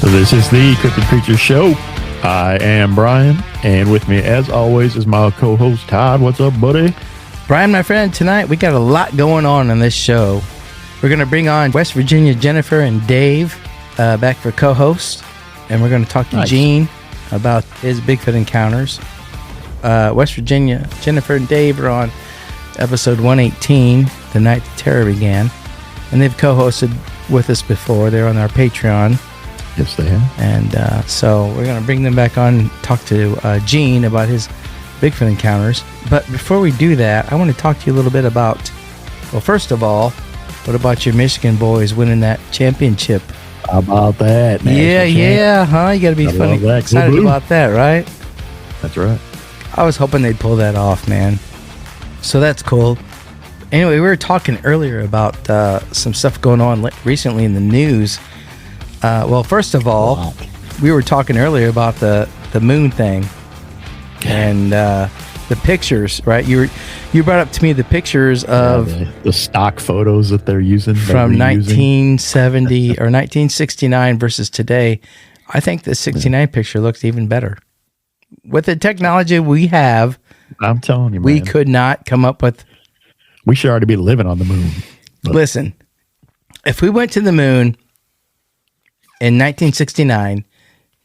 This is the Cryptid Creatures Show. I am Brian, and with me, as always, is my co-host Todd. What's up, buddy? Brian, my friend, tonight we got a lot going on this show. We're going to bring on West Virginia Jennifer and Dave back for co-host, and we're going to talk to Gene about his Bigfoot encounters. West Virginia Jennifer and Dave are on episode 118, The Night the Terror Began, and they've co-hosted with us before. They're on our Patreon. Yes, they have. And so we're going to bring them back on, talk to Gene about his Bigfoot encounters. But before we do that, I want to talk to you a little bit about, well, first of all, what about your Michigan boys winning that championship? How about that? Huh? You got to be excited about that, right? That's right. I was hoping they'd pull that off, man. So that's cool. Anyway, we were talking earlier about some stuff going on recently in the news. Well, first of all, we were talking earlier about the moon thing and the pictures, right? You brought up to me the pictures of the stock photos that they're using from 1970 or 1969 versus today. I think the 69 picture looks even better. With the technology we have, I'm telling you, man, we could not come up with. We should already be living on the moon. Listen, if we went to the moon in 1969,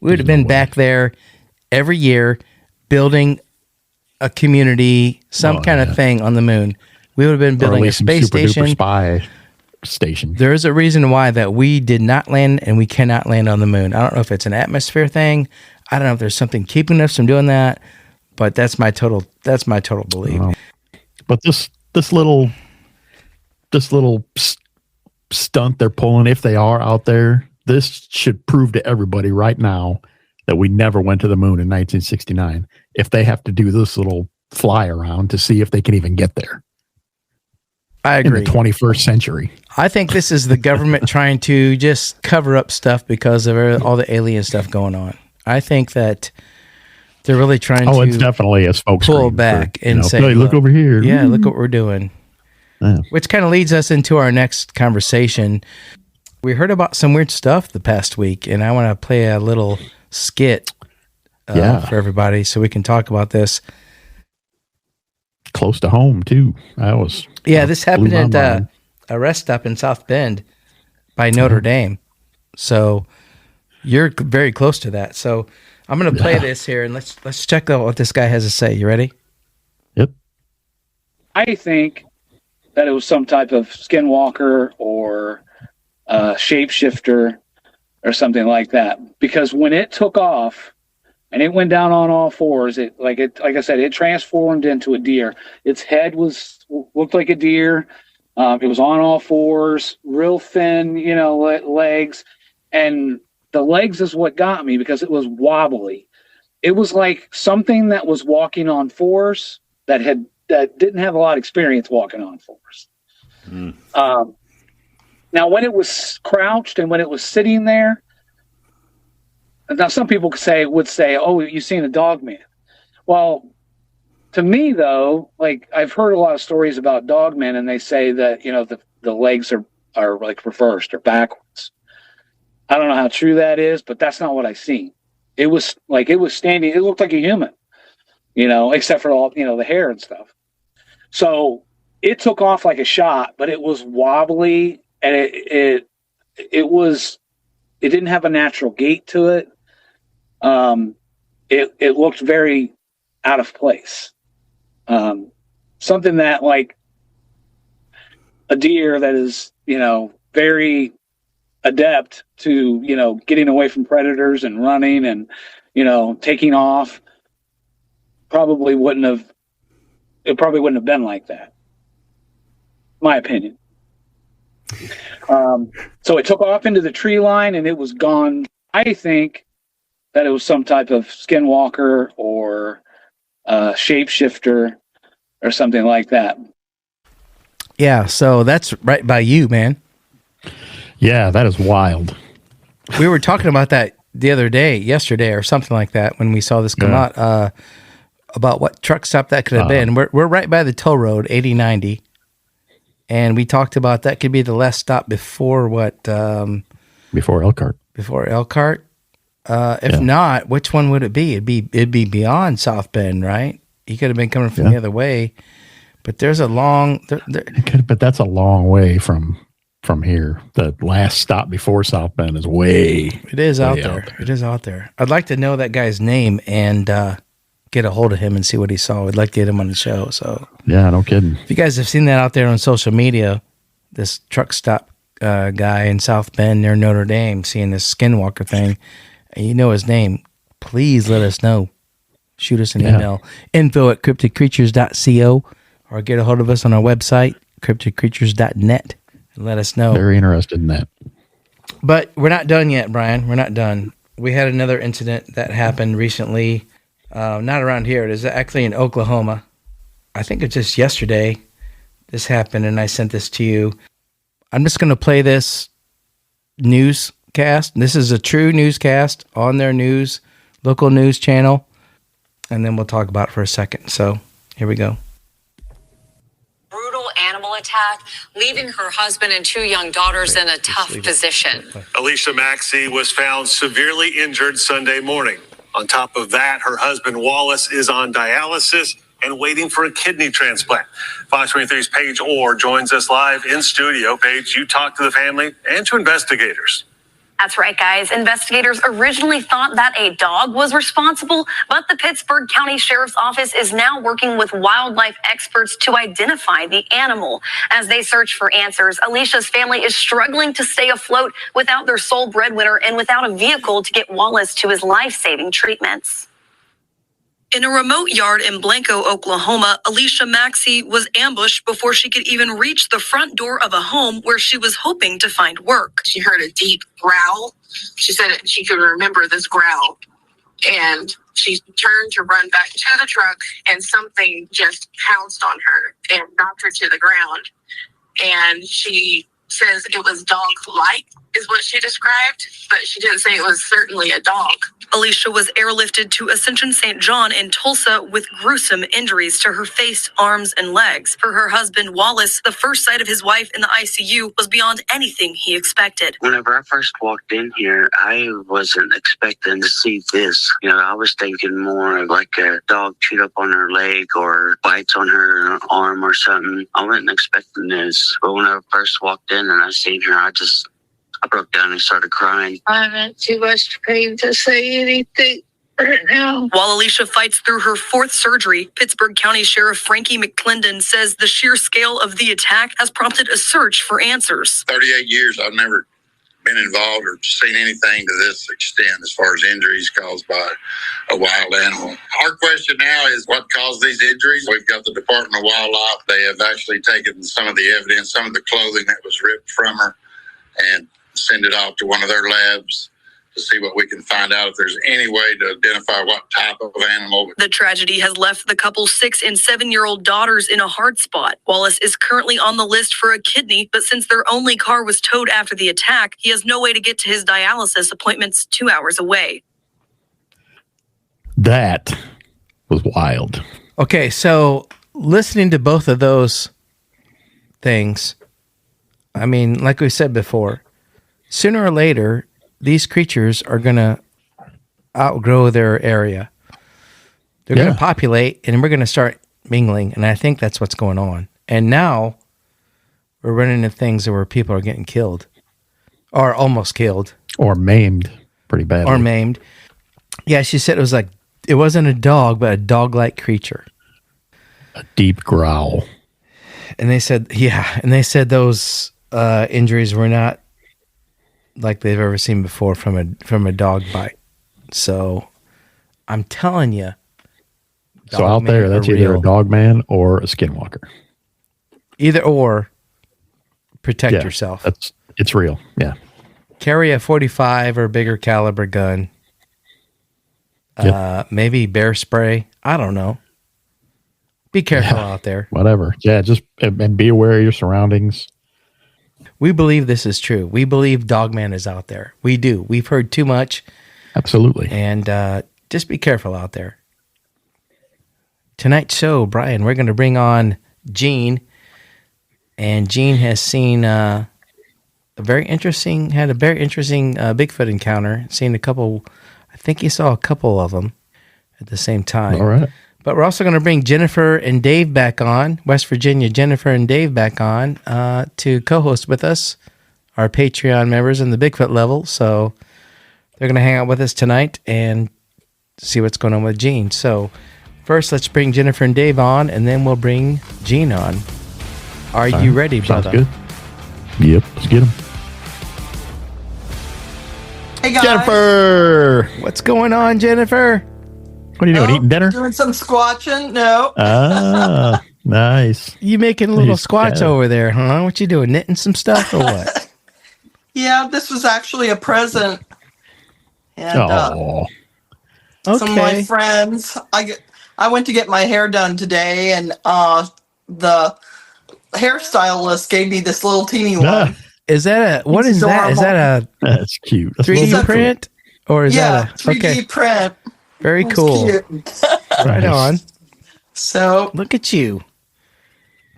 we would have been back there every year building a community, some kind of thing on the moon. We would have been building a space station. Spy station. There is a reason why that we did not land and we cannot land on the moon. I don't know if it's an atmosphere thing. I don't know if there's something keeping us from doing that, but that's my total belief. But this little stunt they're pulling, if they are out there, this should prove to everybody right now that we never went to the moon in 1969. If they have to do this little fly around to see if they can even get there. I agree. In the 21st century. I think this is the government trying to just cover up stuff because of all the alien stuff going on. I think that they're really trying to it's definitely a spokesman pull back and say, hey, look over here. Yeah, look what we're doing. Yeah. Which kind of leads us into our next conversation. We heard about some weird stuff the past week, and I want to play a little skit for everybody so we can talk about this. Close to home, too. This happened at a rest stop in South Bend by Notre Dame. So you're very close to that. So I'm going to play this here, and let's check out what this guy has to say. You ready? Yep. I think that it was some type of skinwalker or shapeshifter or something like that, because when it took off and it went down on all fours, like I said, it transformed into a deer. Its head looked like a deer. It was on all fours, real thin, legs, and the legs is what got me because it was wobbly. It was like something that was walking on fours that didn't have a lot of experience walking on fours. Now, when it was crouched and when it was sitting there, now some people would say, "Oh, you've seen a dog man." Well, to me though, like I've heard a lot of stories about dog men, and they say that the legs are like reversed or backwards. I don't know how true that is, but that's not what I seen. It was standing. It looked like a human, except for all the hair and stuff. So it took off like a shot, but it was wobbly. And it didn't have a natural gait to it. It looked very out of place. Something that like a deer that is, very adept to, getting away from predators and running and, taking off probably wouldn't have been like that. My opinion. So it took off into the tree line and it was gone. I think that it was some type of skinwalker or shapeshifter or something like that. Yeah, so that's right by you, man. Yeah, that is wild. We were talking about that yesterday or something like that when we saw this come out, about what truck stop that could have been. We're right by the toll road, 8090. And we talked about that could be the last stop before what? Before Elkhart. Before Elkhart. If not, which one would it be? It'd be beyond South Bend, right? He could have been coming from the other way. But there's a long... But that's a long way from here. The last stop before South Bend is way... It is out there. It is out there. I'd like to know that guy's name and get a hold of him and see what he saw. We'd like to get him on the show. So yeah, no kidding. If you guys have seen that out there on social media, this truck stop guy in South Bend near Notre Dame seeing this skinwalker thing, and you know his name, please let us know. Shoot us an email, info@cryptidcreatures.co, or get a hold of us on our website, cryptidcreatures.net, and let us know. Very interested in that. But we're not done yet, Brian. We're not done. We had another incident that happened recently, not around here. It is actually in Oklahoma. I think it's just yesterday this happened, and I sent this to you. I'm just going to play this newscast. This is a true newscast on their local news channel, and then we'll talk about it for a second. So here we go. Brutal animal attack, leaving her husband and 2 young daughters in a tough position. Alicia Maxey was found severely injured Sunday morning. On top of that, her husband Wallace is on dialysis and waiting for a kidney transplant. Fox 23's Paige Orr joins us live in studio. Paige, you talked to the family and to investigators. That's right, guys. Investigators originally thought that a dog was responsible, but the Pittsburgh County Sheriff's Office is now working with wildlife experts to identify the animal. As they search for answers, Alicia's family is struggling to stay afloat without their sole breadwinner and without a vehicle to get Wallace to his life-saving treatments. In a remote yard in Blanco, Oklahoma, Alicia Maxey was ambushed before she could even reach the front door of a home where she was hoping to find work. She heard a deep growl. She said she could remember this growl. And she turned to run back to the truck, and something just pounced on her and knocked her to the ground. And she says it was dog-like, is what she described, but she didn't say it was certainly a dog. Alicia was airlifted to Ascension St. John in Tulsa with gruesome injuries to her face, arms, and legs. For her husband, Wallace, the first sight of his wife in the ICU was beyond anything he expected. Whenever I first walked in here, I wasn't expecting to see this. I was thinking more of like a dog chewed up on her leg or bites on her arm or something. I wasn't expecting this. But when I first walked in and I seen her, I broke down and started crying. I'm in too much pain to say anything right now. While Alicia fights through her 4th surgery, Pittsburgh County Sheriff Frankie McClendon says the sheer scale of the attack has prompted a search for answers. 38 years, I've never been involved or seen anything to this extent as far as injuries caused by a wild animal. Our question now is what caused these injuries. We've got the Department of Wildlife. They have actually taken some of the evidence, some of the clothing that was ripped from her, and send it off to one of their labs to see what we can find out if there's any way to identify what type of animal. The tragedy has left the couple's 6- and 7-year-old daughters in a hard spot. Wallace is currently on the list for a kidney, but since their only car was towed after the attack, he has no way to get to his dialysis appointments 2 hours away. That was wild. Okay, so listening to both of those things, I mean, like we said before, sooner or later, these creatures are going to outgrow their area. They're going to populate, and we're going to start mingling, and I think that's what's going on. And now we're running into things where people are getting killed, or almost killed. Or maimed pretty badly. Or maimed. Yeah, she said it wasn't a dog, but a dog-like creature. A deep growl. And they said, those injuries were not like they've ever seen before from a dog bite. So I'm telling you. So out there, that's either a dog man or a skinwalker. Either or, protect yourself. It's real. Yeah. Carry a .45 or bigger caliber gun. Maybe bear spray. I don't know. Be careful out there. Whatever. Yeah, and be aware of your surroundings. We believe this is true. We believe Dogman is out there. We do. We've heard too much. Absolutely. And just be careful out there. Tonight's show, Brian, we're going to bring on Gene. And Gene has seen had a very interesting Bigfoot encounter. Seen a couple think he saw a couple of them at the same time. All right. But we're also going to bring Jennifer and Dave back on, West Virginia Jennifer and Dave back on to co-host with us, our Patreon members in the Bigfoot level. So they're going to hang out with us tonight and see what's going on with Gene. So first, let's bring Jennifer and Dave on, and then we'll bring Gene on. Are you ready, brother? Sounds good. Yep, let's get him. Hey guys. Jennifer! What's going on, Jennifer? What are you doing, eating dinner? Doing some squatching. No. Ah, nice. You making a little Nice. squatch Yeah. over there, huh? What you doing, knitting some stuff or what? Yeah, this was actually a present. And Oh, some of my Okay. friends. I went to get my hair done today, and the hairstylist gave me this little teeny one. Is that what It's is that? Is that a that's cute. That's 3D little print? Or is Yeah, that a 3D okay? print. Very It's cool. cute. Right Nice. on. So Look at you.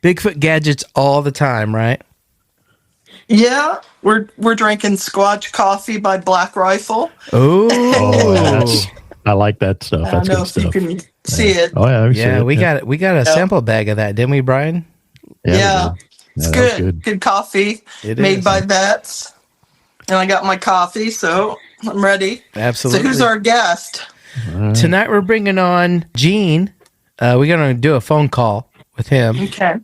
Bigfoot gadgets all the time, right? yeah, we're drinking Squatch coffee by Black Rifle. Oh, yeah, I like that stuff. I That's don't know good if stuff. you can see it. Oh yeah, see yeah, it. we got a sample bag of that, didn't we, Brian? Yeah, we did. it's Yeah, that was good. Good coffee It made is. by vets. And I got my coffee, so I'm ready. Absolutely. So who's our guest? Tonight we're bringing on Gene. We're going to do a phone call with him. Okay.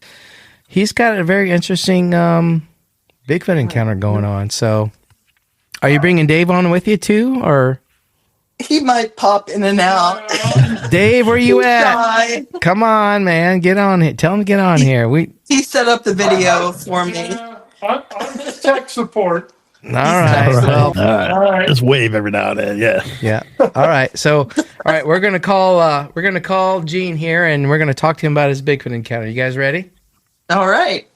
He's got a very interesting Bigfoot encounter going on. So, are you bringing Dave on with you too, or He might pop in and out. Dave? Where you at? Hi. Come on, man, get on here. Tell him to get on here. He set up the video for me. I'm just tech support. All right. Well, All right. All right. Just wave every now and then. Yeah. yeah. All right. So, all right, we're gonna call Gene here, and we're gonna talk to him about his Bigfoot encounter. You guys ready? All right.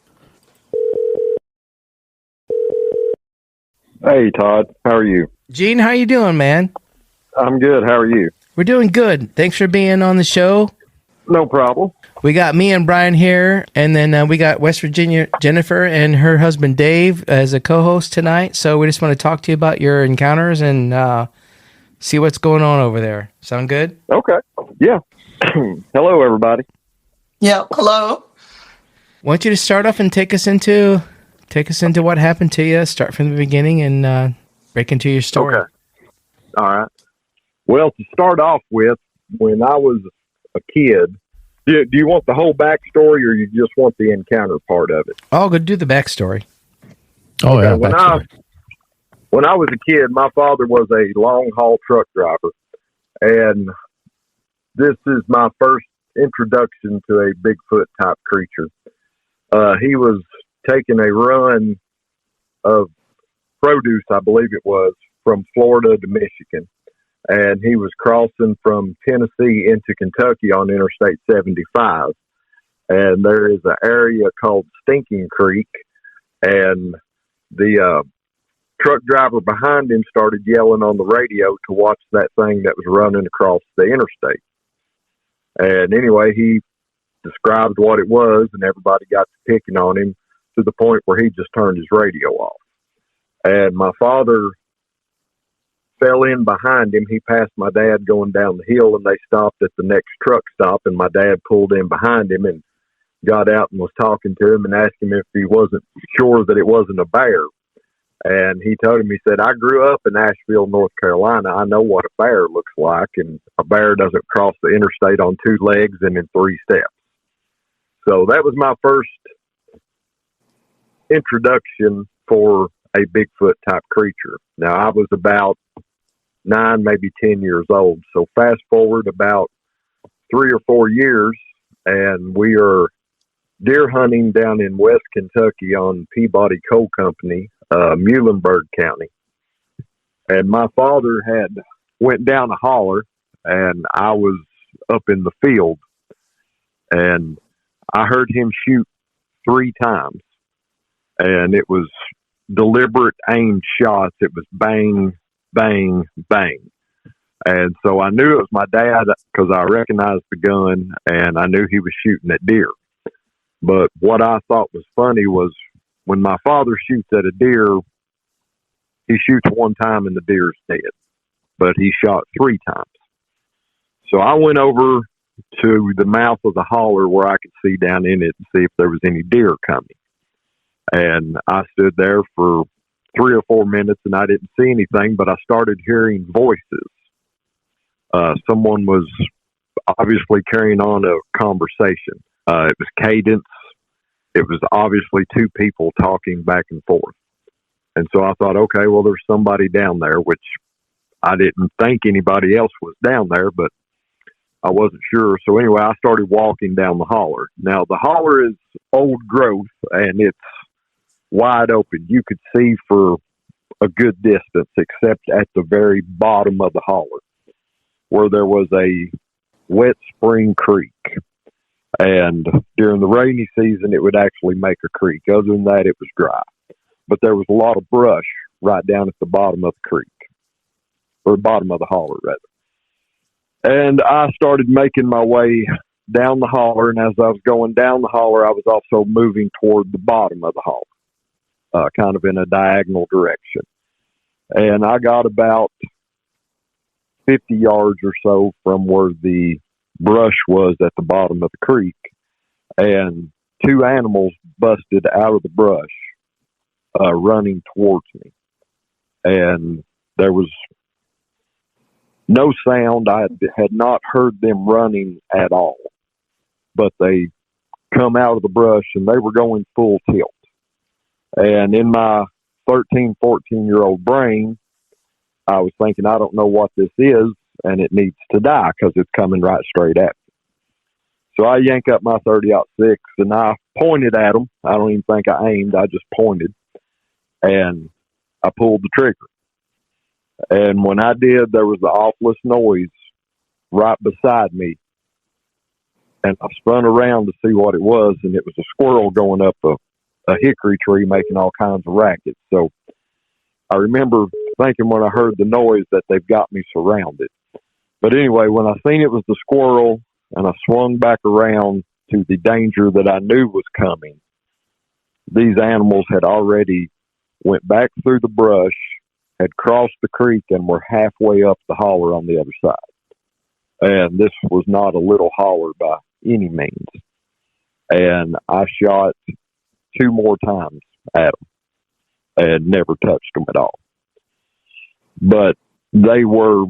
Hey, Todd. How are you? Gene, how you doing, man? I'm good. How are you? We're doing good. Thanks for being on the show. No problem. We got me and Brian here, and then we got West Virginia Jennifer and her husband Dave as a co-host tonight. So we just want to talk to you about your encounters and see what's going on over there. Sound good? Okay. Yeah. Hello, everybody. Yeah. Hello. Want you to start off and take us into what happened to you. Start from the beginning and break into your story. Okay. All right. Well, to start off with, when I was a kid, do you want the whole backstory or you just want the encounter part of it? I'll go do the backstory. Oh Okay, yeah. when I was a kid, my father was a long haul truck driver, and this is my first introduction to a Bigfoot type creature. He was taking a run of produce, I believe it was, from Florida to Michigan. And he was crossing from Tennessee into Kentucky on Interstate 75. And there is an area called Stinking Creek. And the truck driver behind him started yelling on the radio to watch that thing that was running across the interstate. And anyway, he described what it was, and everybody got to picking on him to the point where he just turned his radio off. And my father fell in behind him. He passed my dad going down the hill, and they stopped at the next truck stop, and my dad pulled in behind him and got out and was talking to him and asked him if he wasn't sure that it wasn't a bear. And he told him, he said, I grew up in Asheville, North Carolina. I know what a bear looks like, and a bear doesn't cross the interstate on 2 legs and in 3 steps. So that was my first introduction for a Bigfoot type creature. Now, I was about 9, maybe 10 years old. So fast forward about 3 or 4 years, and we are deer hunting down in West Kentucky on Peabody Coal Company, Muhlenberg County. And my father had went down a holler, and I was up in the field, and I heard him shoot 3 times, and it was deliberate aimed shots. It was bang, bang, bang. And so I knew it was my dad because I recognized the gun, and I knew he was shooting at deer. But what I thought was funny was when my father shoots at a deer, he shoots 1 time and the deer's dead. but he shot 3 times. So I went over to the mouth of the holler where I could see down in it and see if there was any deer coming. And I stood there for 3 or 4 minutes and I didn't see anything, but I started hearing voices. Someone was obviously carrying on a conversation. It was cadence. It was obviously 2 people talking back and forth. And so I thought, okay, well, there's somebody down there, which I didn't think anybody else was down there, but I wasn't sure. So anyway, I started walking down the holler. Now, the holler is old growth and it's wide open. You could see for a good distance, except at the very bottom of the holler, where there was a wet spring creek. And during the rainy season, it would actually make a creek. Other than that, it was dry. But there was a lot of brush right down at the bottom of the creek, or bottom of the holler, rather. And I started making my way down the holler, and as I was going down the holler, I was also moving toward the bottom of the holler, kind of in a diagonal direction. And I got about 50 yards or so from where the brush was at the bottom of the creek, and 2 animals busted out of the brush, running towards me. And there was no sound. I had not heard them running at all, but they come out of the brush and they were going full tilt. And in my 13, 14-year-old brain, I was thinking, I don't know what this is, and it needs to die because it's coming right straight at me. So I yank up my 30-06 and I pointed at them. I don't even think I aimed. I just pointed, and I pulled the trigger. And when I did, there was the awfulest noise right beside me. And I spun around to see what it was, and it was a squirrel going up a hickory tree making all kinds of rackets. So I remember thinking when I heard the noise that they've got me surrounded. But anyway, when I seen it was the squirrel and I swung back around to the danger that I knew was coming, these animals had already went back through the brush, had crossed the creek, and were halfway up the holler on the other side. And this was not a little holler by any means. And I shot 2 more times at them and never touched them at all. But they were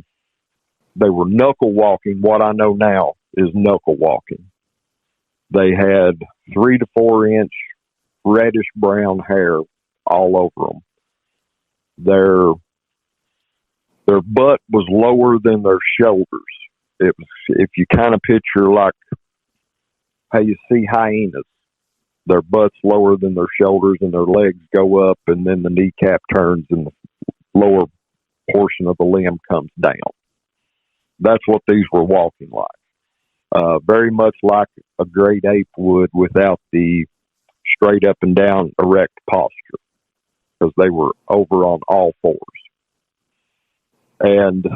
knuckle walking. What I know now is knuckle walking. They had 3 to 4 inch reddish brown hair all over them. Their butt was lower than their shoulders. It was, if you kind of picture like how you see hyenas, their butt's lower than their shoulders and their legs go up, and then the kneecap turns and the lower portion of the limb comes down. That's what these were walking like. Very much like a great ape would without the straight up and down erect posture, because they were over on all 4s. And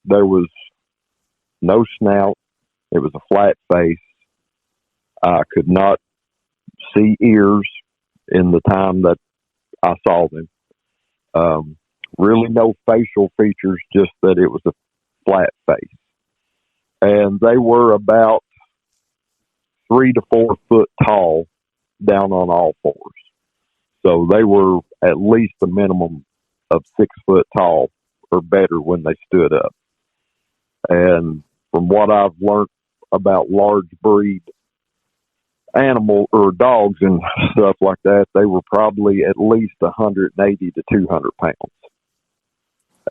there was no snout. It was a flat face. I could not see ears in the time that I saw them. Really no facial features, just that it was a flat face. And they were about 3 to 4 foot tall down on all 4s. So they were at least a minimum of 6 foot tall or better when they stood up. And from what I've learned about large breed animal or dogs and stuff like that, they were probably at least 180 to 200 pounds.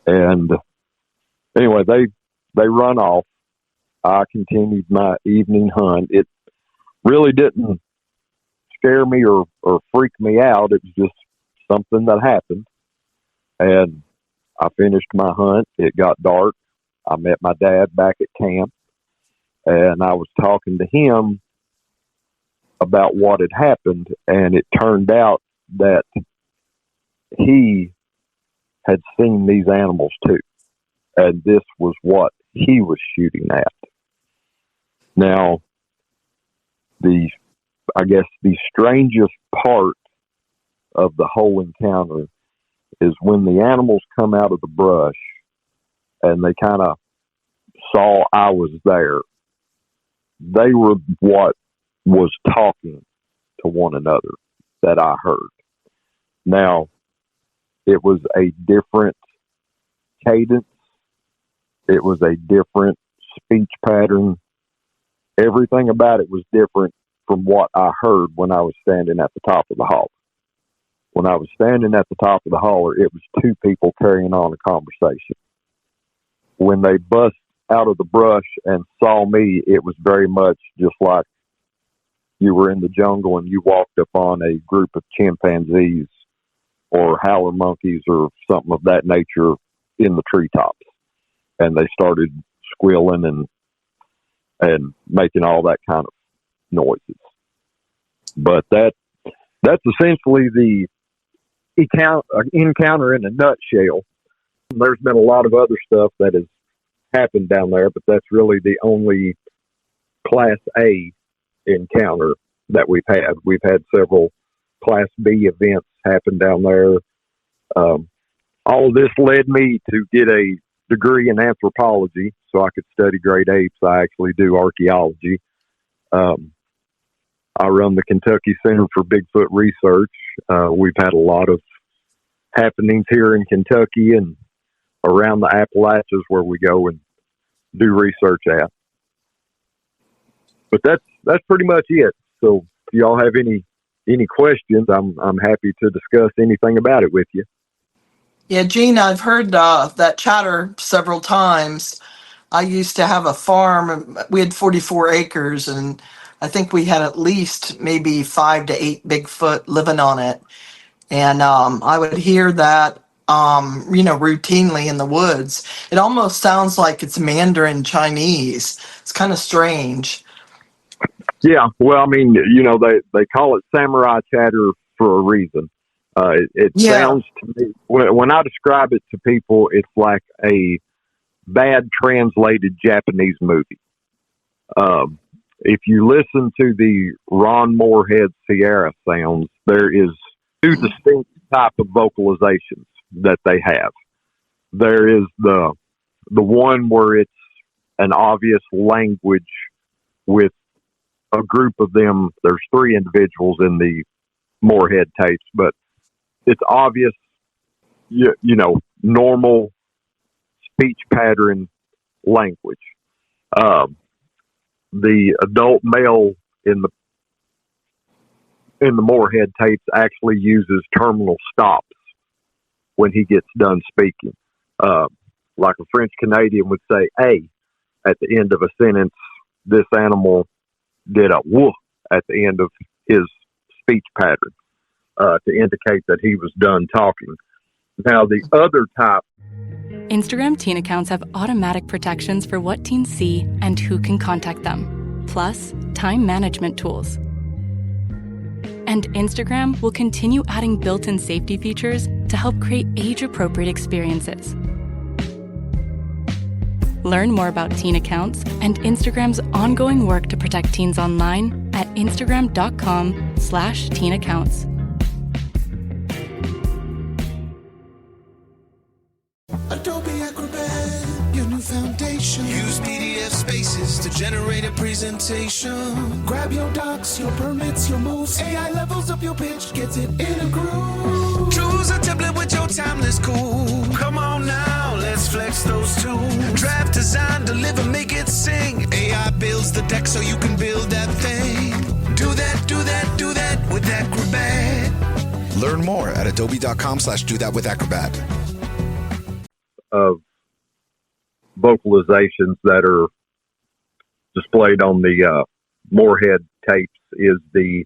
And anyway, they run off. I continued my evening hunt. It really didn't scare me or freak me out. It was just something that happened. And I finished my hunt. It got dark. I met my dad back at camp, and I was talking to him about what had happened, and it turned out that he had seen these animals too, and this was what he was shooting at. Now, I guess the strangest part of the whole encounter is when the animals come out of the brush and they kind of saw I was there. They were what was talking to one another that I heard. Now, it was a different cadence. It was a different speech pattern. Everything about it was different from what I heard when I was standing at the top of the holler. When I was standing at the top of the holler, it was two people carrying on a conversation. When they bust out of the brush and saw me, it was very much just like you were in the jungle and you walked upon a group of chimpanzees or howler monkeys or something of that nature in the treetops. And they started squealing and making all that kind of noises. But that's essentially the encounter in a nutshell. There's been a lot of other stuff that has happened down there, but that's really the only Class A encounter that we've had. We've had several Class B events happen down there. All of this led me to get a degree in anthropology so I could study great apes. I actually do archaeology. I run the Kentucky Center for Bigfoot Research. We've had a lot of happenings here in Kentucky and around the Appalachians where we go and do research at. But that's pretty much it. So if y'all have any questions, I'm happy to discuss anything about it with you. Yeah, Gene, I've heard that chatter several times. I used to have a farm. We had 44 acres, and I think we had at least maybe 5 to 8 Bigfoot living on it. And I would hear that, routinely in the woods. It almost sounds like it's Mandarin Chinese. It's kind of strange. Yeah, well, I mean, they call it samurai chatter for a reason. It sounds to me, when I describe it to people, it's like a bad translated Japanese movie. If you listen to the Ron Moorhead Sierra sounds, there is 2 distinct type of vocalizations that they have. There is the one where it's an obvious language with a group of them. There's 3 individuals in the Moorhead tapes, but it's obvious, normal speech pattern language. The adult male in the Moorhead tapes actually uses terminal stops when he gets done speaking. Like a French Canadian would say "a" at the end of a sentence. This animal did a "woof" at the end of his speech pattern to indicate that he was done talking. Now, the other type. Instagram teen accounts have automatic protections for what teens see and who can contact them, plus time management tools. And Instagram will continue adding built-in safety features to help create age-appropriate experiences. Learn more about teen accounts and Instagram's ongoing work to protect teens online at instagram.com/teen accounts. Adobe Acrobat, your new foundation. Use PDF spaces to generate a presentation. Grab your docs, your permits, your moves. AI levels up your pitch, gets it in a groove. Choose a template with your timeless cool. Come on now, let's flex those tools. Draft, design, deliver, make it sing. AI builds the deck so you can build that thing. Do that, do that, do that with Acrobat. Learn more at adobe.com/do-that-with-Acrobat. Of vocalizations that are displayed on the Moorhead tapes is the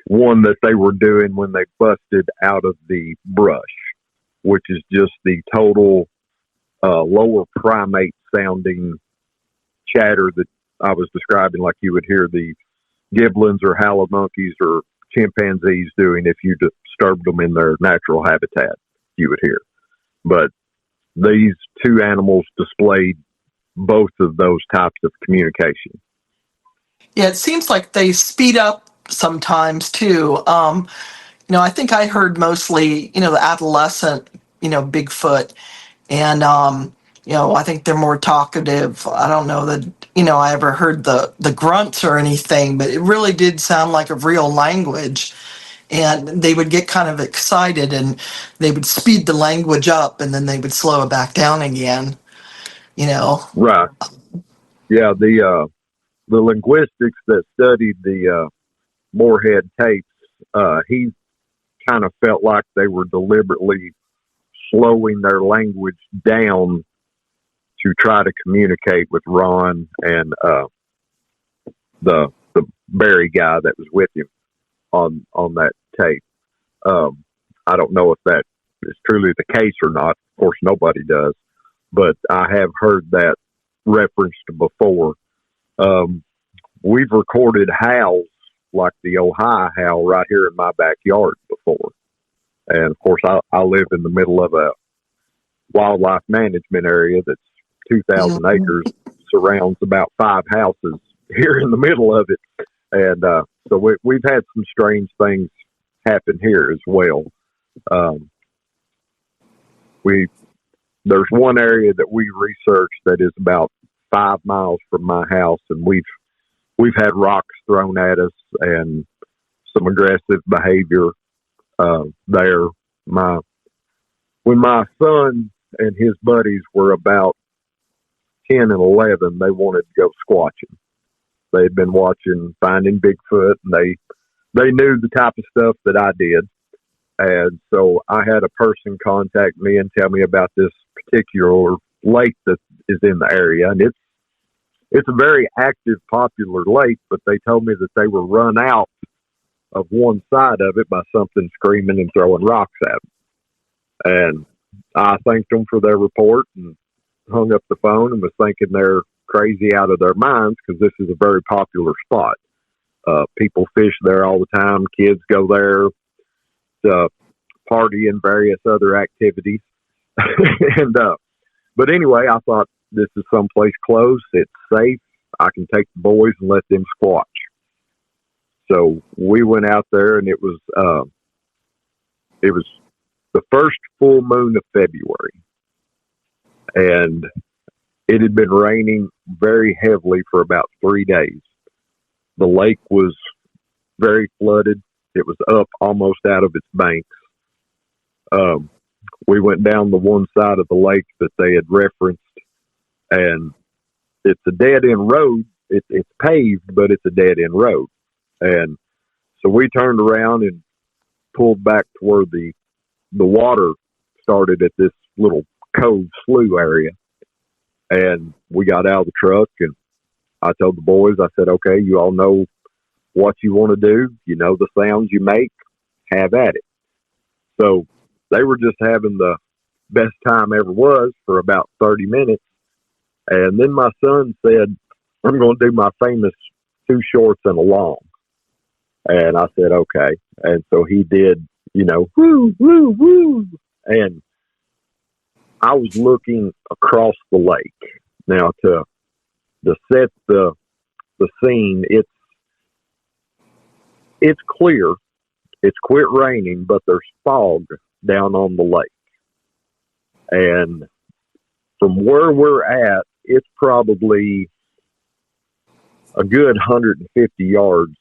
one that they were doing when they busted out of the brush, which is just the total lower primate sounding chatter that I was describing, like you would hear the giblins or howler monkeys or chimpanzees doing if you disturbed them in their natural habitat, you would hear. But these 2 animals displayed both of those types of communication. Yeah, it seems like they speed up sometimes too. I think I heard mostly, the adolescent, Bigfoot. And, I think they're more talkative. I don't know that, I ever heard the grunts or anything, but it really did sound like a real language. And they would get kind of excited and they would speed the language up and then they would slow it back down again, Right. Yeah. The linguistics that studied the Moorhead tapes, he kind of felt like they were deliberately slowing their language down to try to communicate with Ron and the Barry guy that was with him on that tape. I don't know if that is truly the case or not. Of course, nobody does, but I have heard that referenced before. We've recorded howls like the Ohio howl right here in my backyard before. And of course, I live in the middle of a wildlife management area that's 2,000 acres, surrounds about 5 houses here in the middle of it. And so we've had some strange things happen here as well. There's one area that we researched that is about 5 miles from my house, and we've had rocks thrown at us and some aggressive behavior there. When my son and his buddies were about 10 and 11, they wanted to go squatching. They had been watching Finding Bigfoot, and they knew the type of stuff that I did. And so I had a person contact me and tell me about this particular lake that is in the area. And it's a very active, popular lake, but they told me that they were run out of one side of it by something screaming and throwing rocks at them. And I thanked them for their report and hung up the phone and was thinking they're crazy out of their minds because this is a very popular spot. People fish there all the time. Kids go there to party and various other activities. But anyway, I thought this is someplace close. It's safe. I can take the boys and let them squatch. So we went out there, and it was the first full moon of February, and it had been raining very heavily for about 3 days. The lake was very flooded. It was up almost out of its banks. We went down the one side of the lake that they had referenced, and it's a dead-end road. It's paved, but it's a dead-end road. And so we turned around and pulled back to where the water started at this little cove slough area. And we got out of the truck, and I told the boys, I said, okay, you all know what you want to do. You know the sounds you make. Have at it. So they were just having the best time ever was for about 30 minutes. And then my son said, I'm going to do my famous 2 shorts and a long. And I said, okay. And so he did, woo, woo, woo. And I was looking across the lake. Now to set the scene, it's clear. It's quit raining, but there's fog down on the lake. And from where we're at, it's probably a good 150 yards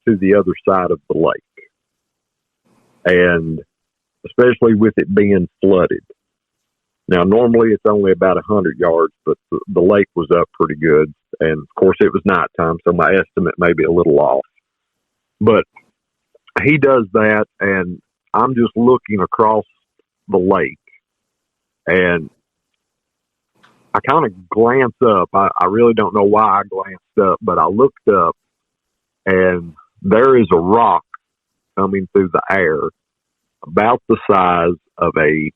to the other side of the lake. And especially with it being flooded. Now, normally it's only about 100 yards, but the lake was up pretty good. And of course it was nighttime, so my estimate may be a little off. But he does that, and I'm just looking across the lake, and I kind of glance up. I really don't know why I glanced up, but I looked up, and there is a rock coming through the air about the size of a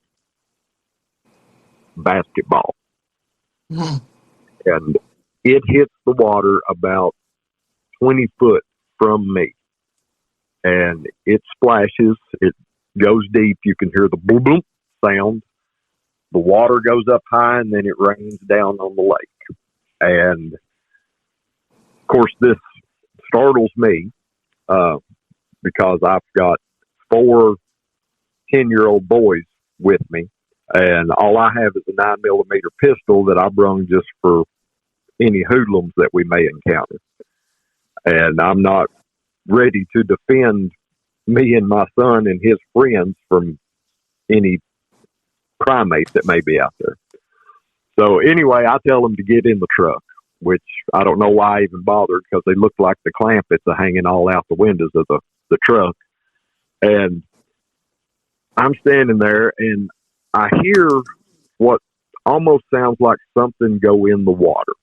basketball. And it hits the water about 20 foot from me. And it splashes. It goes deep. You can hear the boom boom sound. The water goes up high, and then it rains down on the lake. And of course, this startles me because I've got 4 10-year-old boys with me. And all I have is a 9mm pistol that I brung just for any hoodlums that we may encounter. And I'm not ready to defend me and my son and his friends from any primates that may be out there. So anyway, I tell them to get in the truck, which I don't know why I even bothered, because they look like the clampets are hanging all out the windows of the truck. And I'm standing there and I hear what almost sounds like something go in the water.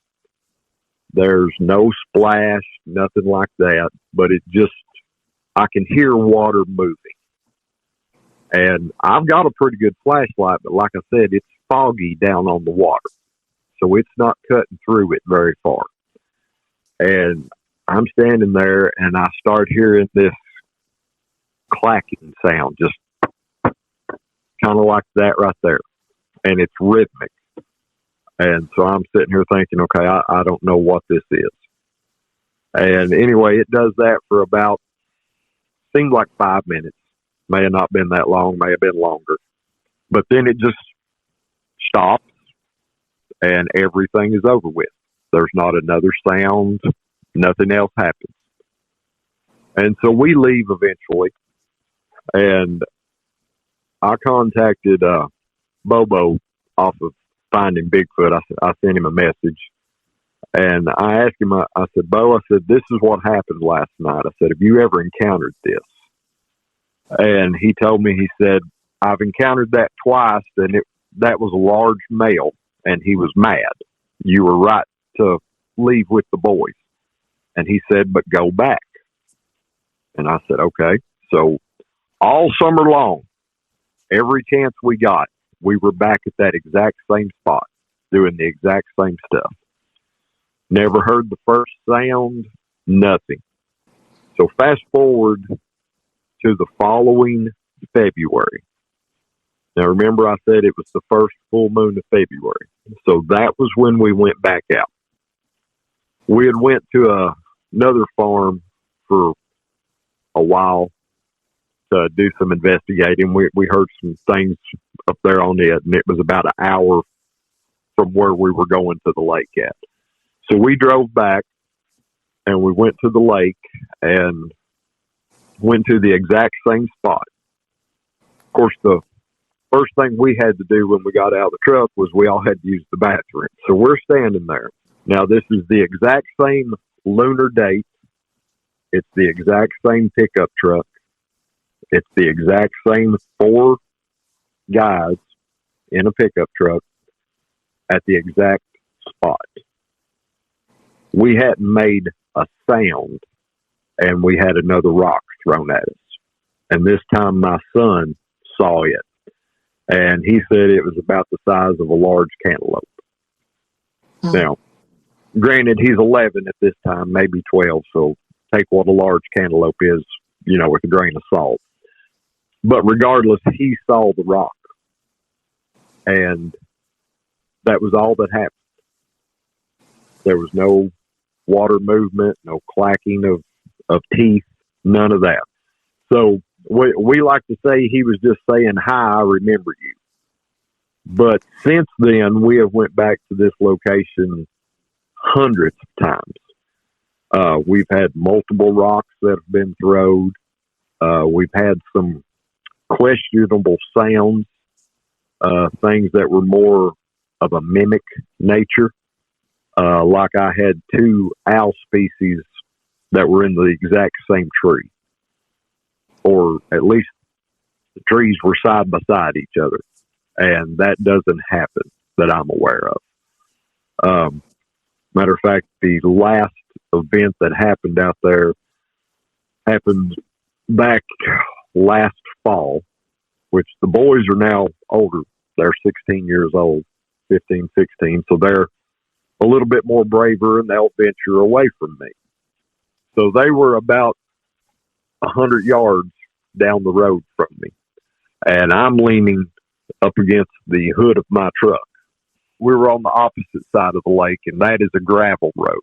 There's no splash, nothing like that, but I can hear water moving. And I've got a pretty good flashlight, but like I said, it's foggy down on the water. So it's not cutting through it very far. And I'm standing there and I start hearing this clacking sound, just kind of like that right there. And it's rhythmic. And so I'm sitting here thinking, okay, I don't know what this is. And anyway, it does that for about, seemed like 5 minutes. May have not been that long, may have been longer. But then it just stops and everything is over with. There's not another sound. Nothing else happens. And so we leave eventually. And I contacted Bobo off of Finding Bigfoot. I sent him a message. And I asked him, I said, Bo, I said, this is what happened last night. I said, have you ever encountered this? And he told me, he said, I've encountered that twice, and that was a large male, and he was mad. You were right to leave with the boys. And he said, but go back. And I said, okay. So all summer long, every chance we got, we were back at that exact same spot, doing the exact same stuff. Never heard the first sound, nothing. So fast forward to the following February. Now, remember I said it was the first full moon of February. So that was when we went back out. We had went to another farm for a while to do some investigating. We heard some things up there on it, and it was about an hour from where we were going to the lake at. So we drove back, and we went to the lake and went to the exact same spot. Of course, the first thing we had to do when we got out of the truck was we all had to use the bathroom. So we're standing there. Now, this is the exact same lunar date. It's the exact same pickup truck. It's the exact same 4 guys in a pickup truck at the exact spot. We hadn't made a sound, and we had another rock thrown at us. And this time my son saw it. And he said it was about the size of a large cantaloupe. Now, granted, he's 11 at this time, maybe 12, so take what a large cantaloupe is, with a grain of salt. But regardless, he saw the rock. And that was all that happened. There was no water movement, no clacking of teeth, none of that. So we like to say he was just saying, hi, I remember you. But since then, we have went back to this location hundreds of times. We've had multiple rocks that have been thrown. We've had some questionable sounds, things that were more of a mimic nature. Like I had 2 owl species that were in the exact same tree. Or at least the trees were side by side each other. And that doesn't happen that I'm aware of. Matter of fact, the last event that happened out there happened back last fall, which the boys are now older. They're 16 years old, 15, 16. So they're a little bit more braver, and they'll venture away from me. So they were about 100 yards down the road from me, and I'm leaning up against the hood of my truck. We were on the opposite side of the lake, and that is a gravel road.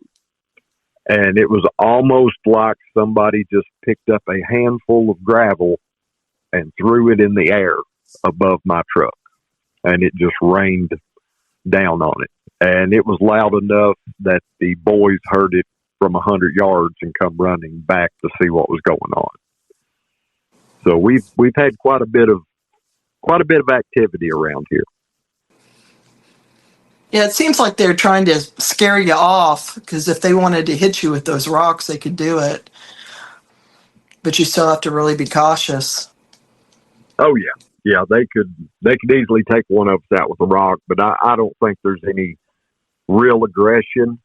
And it was almost like somebody just picked up a handful of gravel and threw it in the air above my truck. and it just rained down on it. And it was loud enough that the boys heard it from 100 yards and come running back to see what was going on. So we've had quite a bit of activity around here. Yeah, it seems like they're trying to scare you off, because if they wanted to hit you with those rocks, they could do it. But you still have to really be cautious. Oh yeah, they could easily take one of us out with a rock, but I don't think there's any real aggression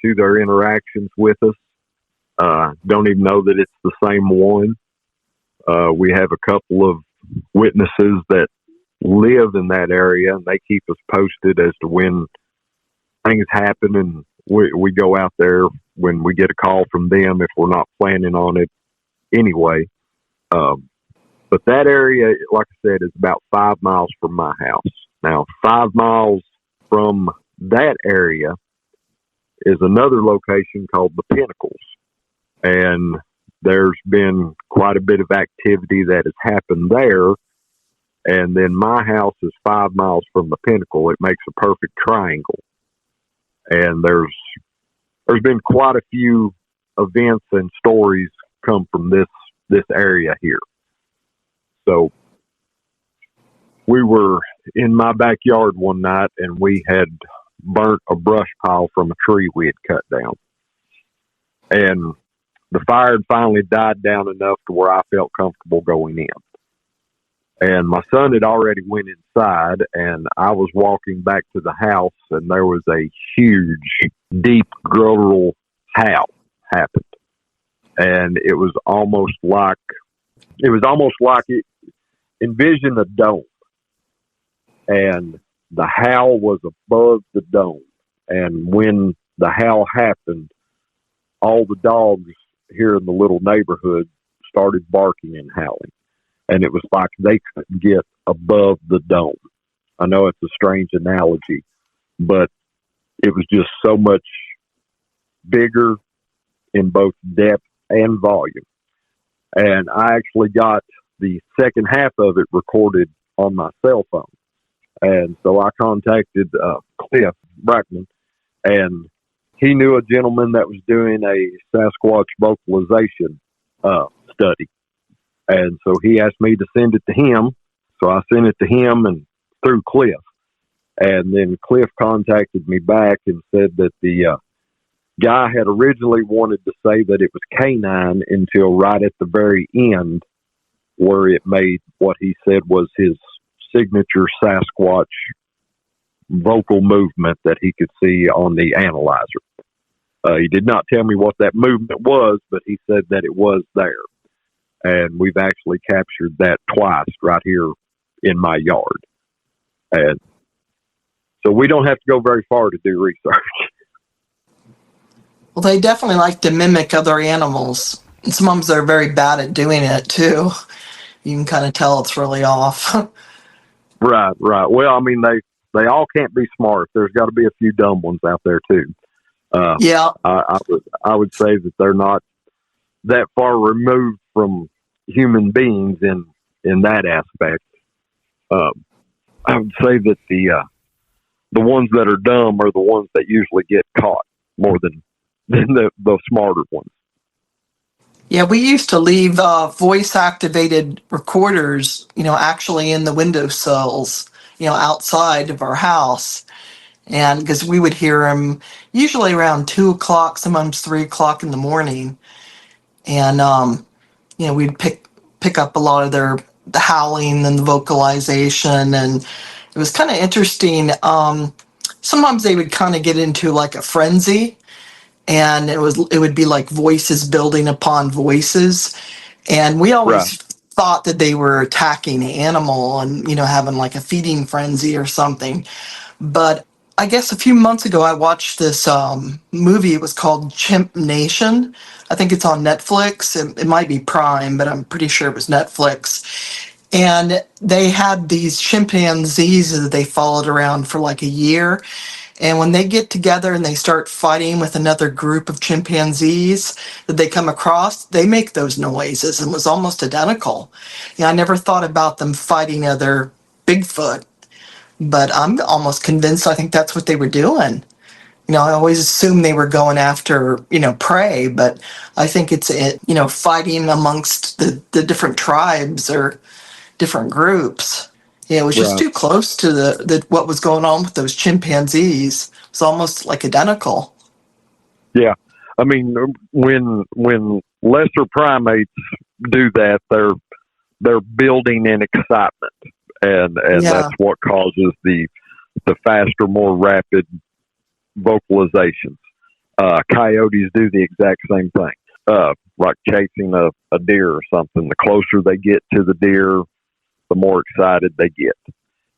to their interactions with us. Don't even know that it's the same one. We have a couple of witnesses that live in that area, and they keep us posted as to when things happen, and we go out there when we get a call from them if we're not planning on it anyway. But that area, like I said, is about 5 miles from my house. Now, 5 miles from that area is another location called the Pinnacles. And there's been quite a bit of activity that has happened there. And then my house is 5 miles from the Pinnacle. It makes a perfect triangle. And there's been quite a few events and stories come from this area here. So we were in my backyard one night, and we had burnt a brush pile from a tree we had cut down. And the fire had finally died down enough to where I felt comfortable going in. And my son had already went inside, and I was walking back to the house, and there was a huge, deep, guttural howl happened. And it was almost like it envisioned a dome. And the howl was above the dome. And when the howl happened, all the dogs here in the little neighborhood started barking and howling. And it was like they couldn't get above the dome. I know it's a strange analogy, but it was just so much bigger in both depth and volume. And I actually got the second half of it recorded on my cell phone. And so I contacted Cliff Brackman, and he knew a gentleman that was doing a Sasquatch vocalization study. And so he asked me to send it to him. So I sent it to him and through Cliff. And then Cliff contacted me back and said that the guy had originally wanted to say that it was canine until right at the very end, where it made what he said was his signature Sasquatch vocal movement that he could see on the analyzer. He did not tell me what that movement was, but he said that it was there. And we've actually captured that twice right here in my yard. And so we don't have to go very far to do research. Well, they definitely like to mimic other animals. And sometimes they're very bad at doing it, too. You can kind of tell it's really off. Right. Well, I mean, they all can't be smart. There's got to be a few dumb ones out there, too. Yeah. I would say that they're not that far removed from human beings in that aspect. I would say that the ones that are dumb are the ones that usually get caught more than the smarter ones. Yeah, we used to leave voice-activated recorders, actually in the windowsills, outside of our house. And because we would hear them usually around 2 o'clock, sometimes 3 o'clock in the morning. And, we'd pick up a lot of the howling and the vocalization. And it was kind of interesting. Sometimes they would kind of get into like a frenzy. And it would be like voices building upon voices. And we always thought that they were attacking the animal and, having like a feeding frenzy or something. But I guess a few months ago, I watched this movie. It was called Chimp Nation. I think it's on Netflix. It might be Prime, but I'm pretty sure it was Netflix. And they had these chimpanzees that they followed around for like a year. And when they get together and they start fighting with another group of chimpanzees that they come across, they make those noises, and it was almost identical. I never thought about them fighting other Bigfoot, but I'm almost convinced I think that's what they were doing. I always assumed they were going after, prey, but I think it's, fighting amongst the different tribes or different groups. It was just Right. too close to the what was going on with those chimpanzees. It's almost like identical. Yeah. I mean, when lesser primates do that, they're building in excitement, and Yeah. that's what causes the faster, more rapid vocalizations. Coyotes do the exact same thing, like chasing a deer or something. The closer they get to the deer, the more excited they get.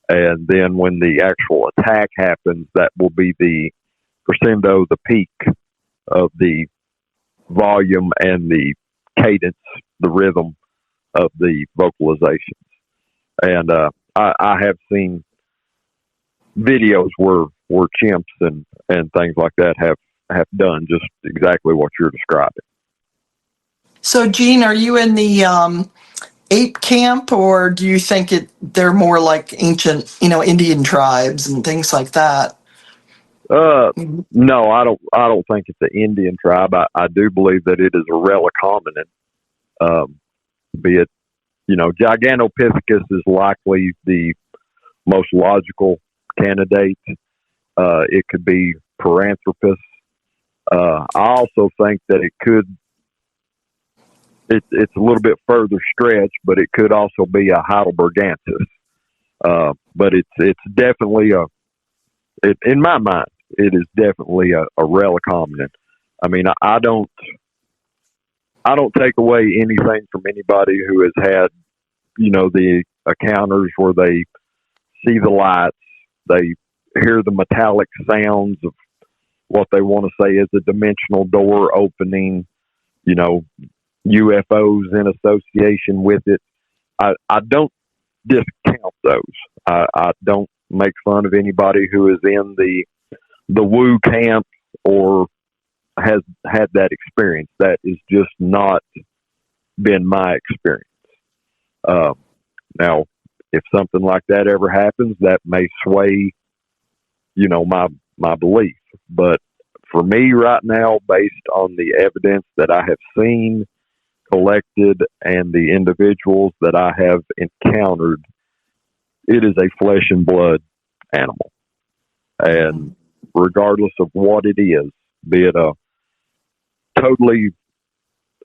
And then when the actual attack happens, that will be the crescendo, the peak of the volume and the cadence, the rhythm of the vocalizations. And I have seen videos where chimps and things like that have done just exactly what you're describing. So, Gene, are you in the ape camp, or do you think they're more like ancient, Indian tribes and things like that? No, I don't think it's an Indian tribe. I do believe that it is a relic hominin. Be it, Gigantopithecus is likely the most logical candidate. It could be Paranthropus. I also think that it could. It's a little bit further stretch, but it could also be a Heidelbergensis. But it's definitely in my mind, it is definitely a relic hominin. I mean, I don't take away anything from anybody who has had, the encounters where they see the lights, they hear the metallic sounds of what they want to say is a dimensional door opening, UFOs in association with it. I don't discount those. I don't make fun of anybody who is in the woo camp or has had that experience. That is just not been my experience. Now, if something like that ever happens, that may sway, my belief. But for me right now, based on the evidence that I have seen, collected, and the individuals that I have encountered, it is a flesh and blood animal. And regardless of what it is, be it a totally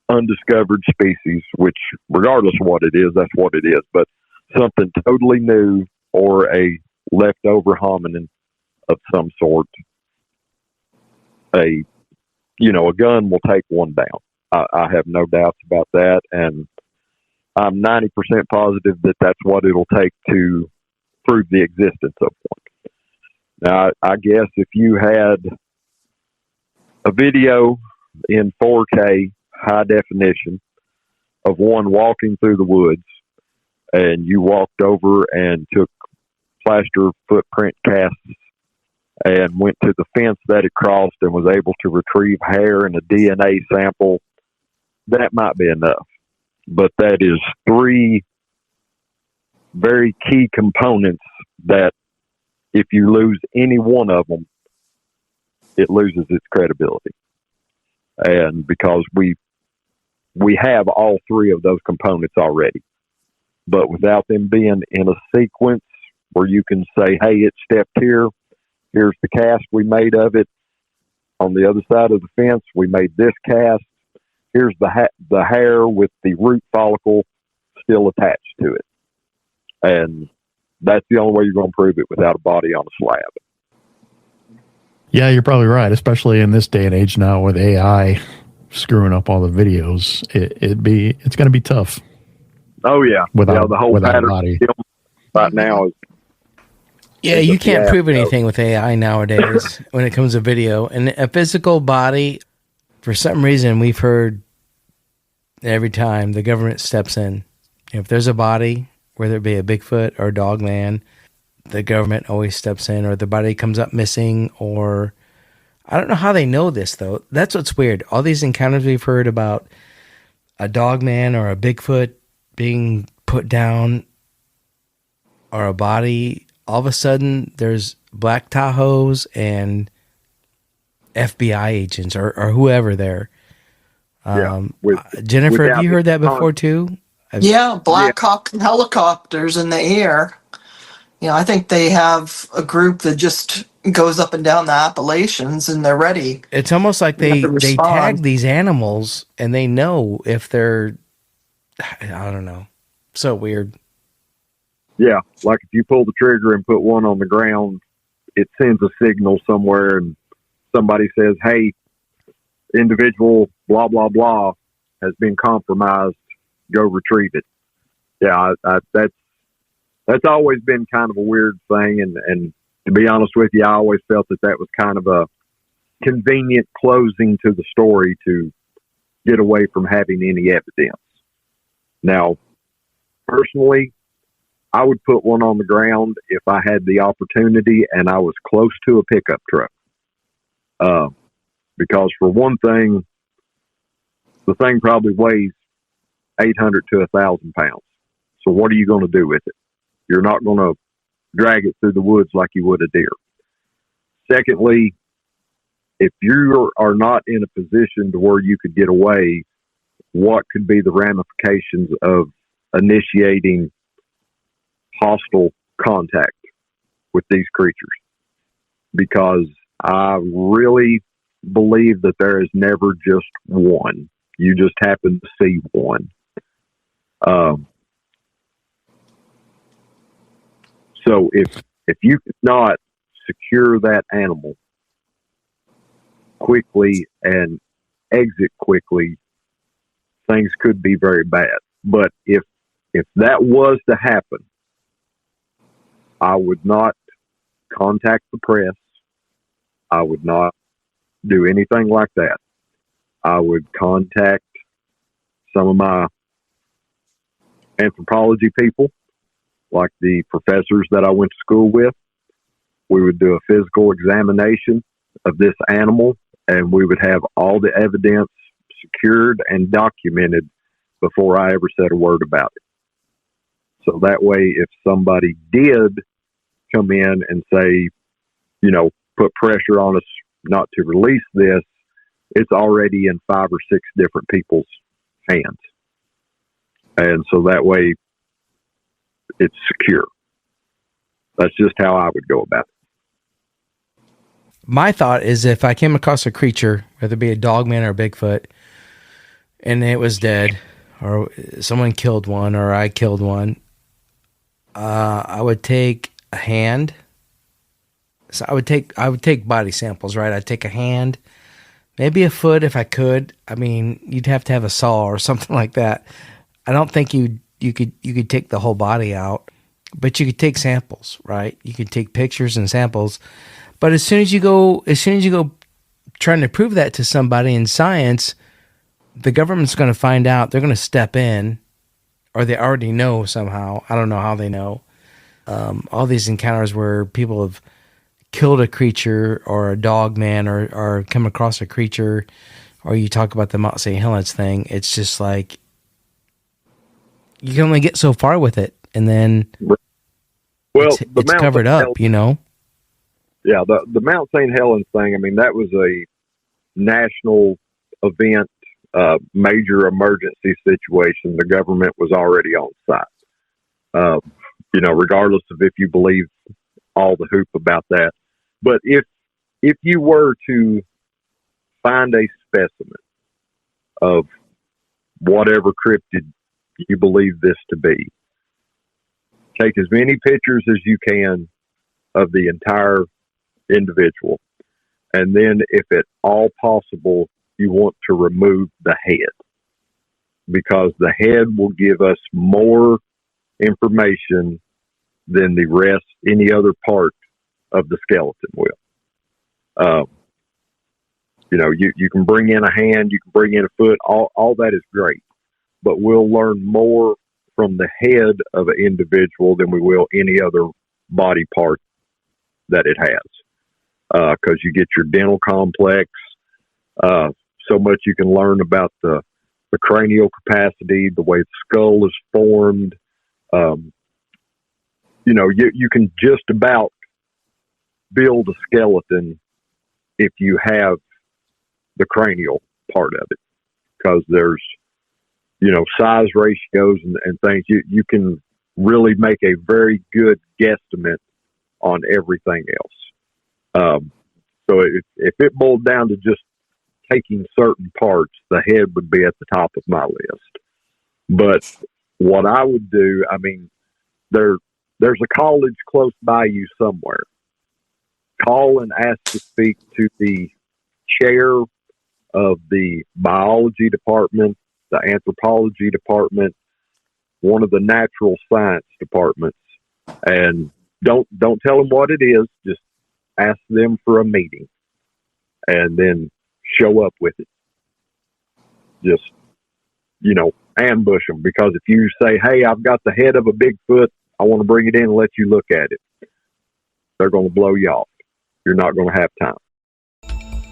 undiscovered species, which regardless of what it is, that's what it is, but something totally new or a leftover hominin of some sort, a gun will take one down. I have no doubts about that, and I'm 90% positive that that's what it'll take to prove the existence of one. Now, I guess if you had a video in 4K high definition of one walking through the woods, and you walked over and took plaster footprint casts and went to the fence that it crossed and was able to retrieve hair and a DNA sample, that might be enough. But that is three very key components that if you lose any one of them, it loses its credibility. And because we have all three of those components already, but without them being in a sequence where you can say, hey, it stepped here, here's the cast we made of it. On the other side of the fence, we made this cast. Here's the hair with the root follicle still attached to it. And that's the only way you're going to prove it without a body on a slab. Yeah, you're probably right, especially in this day and age now with AI screwing up all the videos. It's going to be tough. Oh, yeah. Without the whole without pattern body. right now is. Yeah, you can't prove anything with AI nowadays when it comes to video. And a physical body, for some reason, we've heard every time the government steps in. If there's a body, whether it be a Bigfoot or a dog man, the government always steps in, or the body comes up missing, or I don't know how they know this, though. That's what's weird. All these encounters we've heard about a dog man or a Bigfoot being put down or a body, all of a sudden there's black Tahoes and FBI agents or whoever there. Jennifer, have you heard that before too? Yeah, Black Hawk helicopters in the air. I think they have a group that just goes up and down the Appalachians, and they're ready. It's almost like they tag these animals, and they know if they're, I don't know, so weird. Yeah, like if you pull the trigger and put one on the ground, it sends a signal somewhere, and somebody says, "Hey, individual blah blah blah has been compromised. Go retrieve it." Yeah, that's always been kind of a weird thing, and to be honest with you, I always felt that was kind of a convenient closing to the story to get away from having any evidence. Now, personally, I would put one on the ground if I had the opportunity and I was close to a pickup truck. Because for one thing, the thing probably weighs 800 to 1,000 pounds. So what are you going to do with it? You're not going to drag it through the woods like you would a deer. Secondly, if you are not in a position to where you could get away, what could be the ramifications of initiating hostile contact with these creatures? Because I really believe that there is never just one. You just happen to see one. So if you could not secure that animal quickly and exit quickly, things could be very bad. But if that was to happen, I would not contact the press. I would not do anything like that. I would contact some of my anthropology people, like the professors that I went to school with. We would do a physical examination of this animal, and we would have all the evidence secured and documented before I ever said a word about it. So that way, if somebody did come in and say, put pressure on us not to release this, it's already in 5 or 6 different people's hands. And so that way it's secure. That's just how I would go about it. My thought is if I came across a creature, whether it be a dog man or a Bigfoot, and it was dead, or someone killed one, or I killed one, I would take a hand. So I would take body samples, right? I'd take a hand, maybe a foot if I could. I mean, you'd have to have a saw or something like that. I don't think you could take the whole body out, but you could take samples, right? You could take pictures and samples. But as soon as you go trying to prove that to somebody in science, the government's going to find out. They're going to step in, or they already know somehow. I don't know how they know. All these encounters where people have killed a creature or a dog man or come across a creature, or you talk about the Mount St. Helens thing, it's just like you can only get so far with it, and then it's covered up, Yeah, the Mount St. Helens thing, I mean, that was a national event, major emergency situation. The government was already on site. Regardless of if you believe all the hoop about that. But if you were to find a specimen of whatever cryptid you believe this to be, take as many pictures as you can of the entire individual, and then if at all possible you want to remove the head, because the head will give us more information than the rest, any other part of the skeleton will. You can bring in a hand, you can bring in a foot, all that is great, but we'll learn more from the head of an individual than we will any other body part that it has. Because you get your dental complex, so much you can learn about the cranial capacity, the way the skull is formed, you can just about build a skeleton if you have the cranial part of it, because there's, size ratios and things. You can really make a very good guesstimate on everything else. So if it boiled down to just taking certain parts, the head would be at the top of my list. But what I would do, there's a college close by you somewhere. Call and ask to speak to the chair of the biology department, the anthropology department, one of the natural science departments, and don't tell them what it is. Just ask them for a meeting, and then show up with it. Just, ambush them, because if you say, "Hey, I've got the head of a Bigfoot, I want to bring it in and let you look at it," they're going to blow you off. You're not going to have time.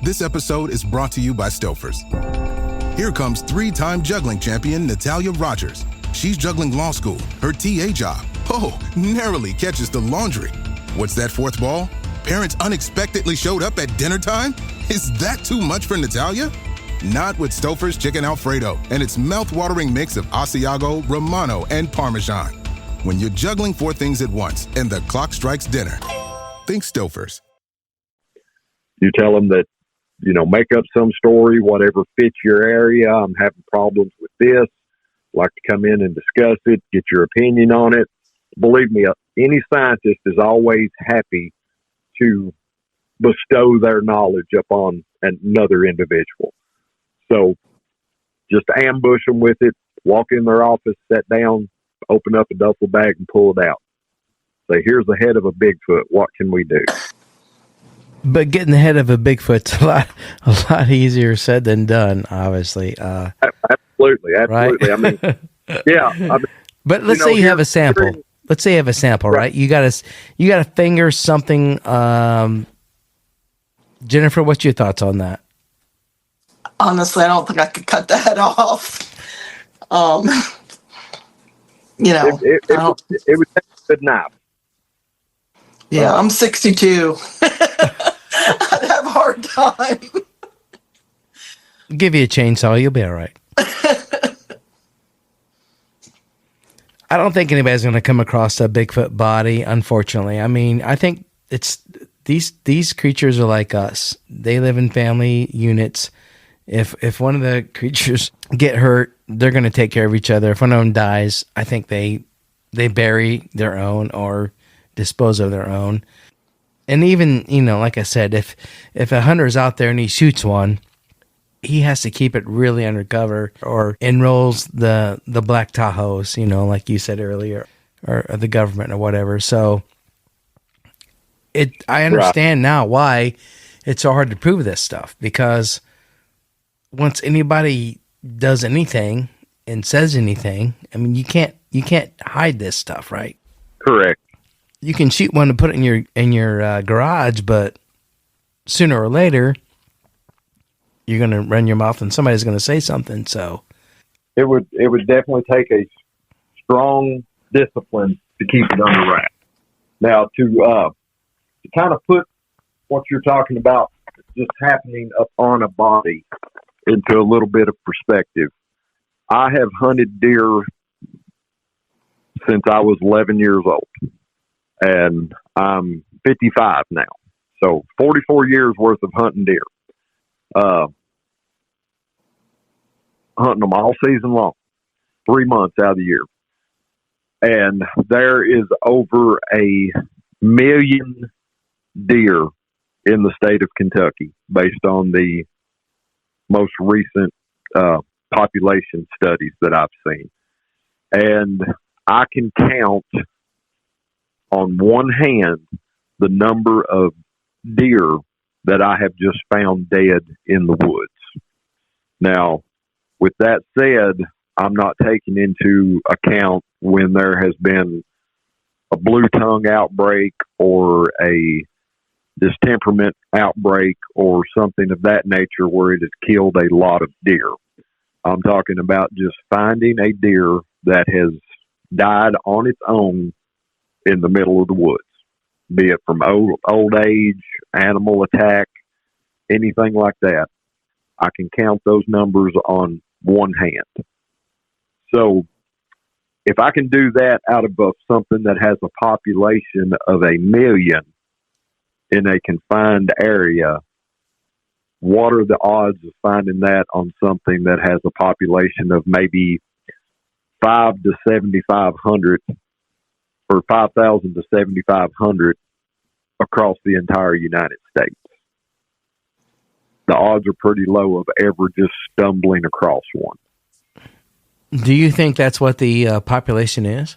This episode is brought to you by Stofers. Here comes 3-time juggling champion Natalia Rogers. She's juggling law school, her TA job. Oh, narrowly catches the laundry. What's that fourth ball? Parents unexpectedly showed up at dinner time? Is that too much for Natalia? Not with Stouffer's Chicken Alfredo and its mouth-watering mix of Asiago, Romano, and Parmesan. When you're juggling 4 things at once and the clock strikes dinner, think Stouffer's. You tell them that, make up some story, whatever fits your area. I'm having problems with this. Like to come in and discuss it, get your opinion on it. Believe me, any scientist is always happy to bestow their knowledge upon another individual. So just ambush them with it, walk in their office, sit down, open up a duffel bag and pull it out. Say, "Here's the head of a Bigfoot. What can we do?" But getting the head of a Bigfoot's a lot easier said than done, obviously. Absolutely. Right? Yeah. But let's say you have a sample. Let's say you have a sample, right? You gotta finger something. Jennifer, what's your thoughts on that? Honestly, I don't think I could cut the head off. It would take a good knife. Yeah, I'm 62. I'd have a hard time. Give you a chainsaw, you'll be all right. I don't think anybody's going to come across a Bigfoot body, unfortunately. I think it's these creatures are like us. They live in family units. If one of the creatures get hurt, they're going to take care of each other. If one of them dies, I think they bury their own or dispose of their own. And even, like I said, if a hunter's out there and he shoots one, he has to keep it really undercover or enrolls the Black Tahoes, like you said earlier, or the government or whatever. So I understand now why it's so hard to prove this stuff, because once anybody does anything and says anything, you can't hide this stuff, right? Correct. You can shoot one and put it in your garage, but sooner or later, you're going to run your mouth and somebody's going to say something. So it would definitely take a strong discipline to keep it under wraps. Now, to kind of put what you're talking about just happening up on a body into a little bit of perspective, I have hunted deer since I was 11 years old, and I'm 55 now. So 44 years worth of hunting deer. Hunting them all season long, 3 months out of the year. And there is over 1 million deer in the state of Kentucky based on the most recent population studies that I've seen. And I can count on one hand the number of deer that I have just found dead in the woods. Now, with that said, I'm not taking into account when there has been a blue tongue outbreak or a distemperament outbreak or something of that nature where it has killed a lot of deer. I'm talking about just finding a deer that has died on its own in the middle of the woods, be it from old age, animal attack, anything like that. I can count those numbers on one hand. So if I can do that out of something that has a population of 1 million in a confined area, what are the odds of finding that on something that has a population of maybe 5 to 7,500 or 5,000 to 7,500 across the entire United States? The odds are pretty low of ever just stumbling across one. Do you think that's what the population is?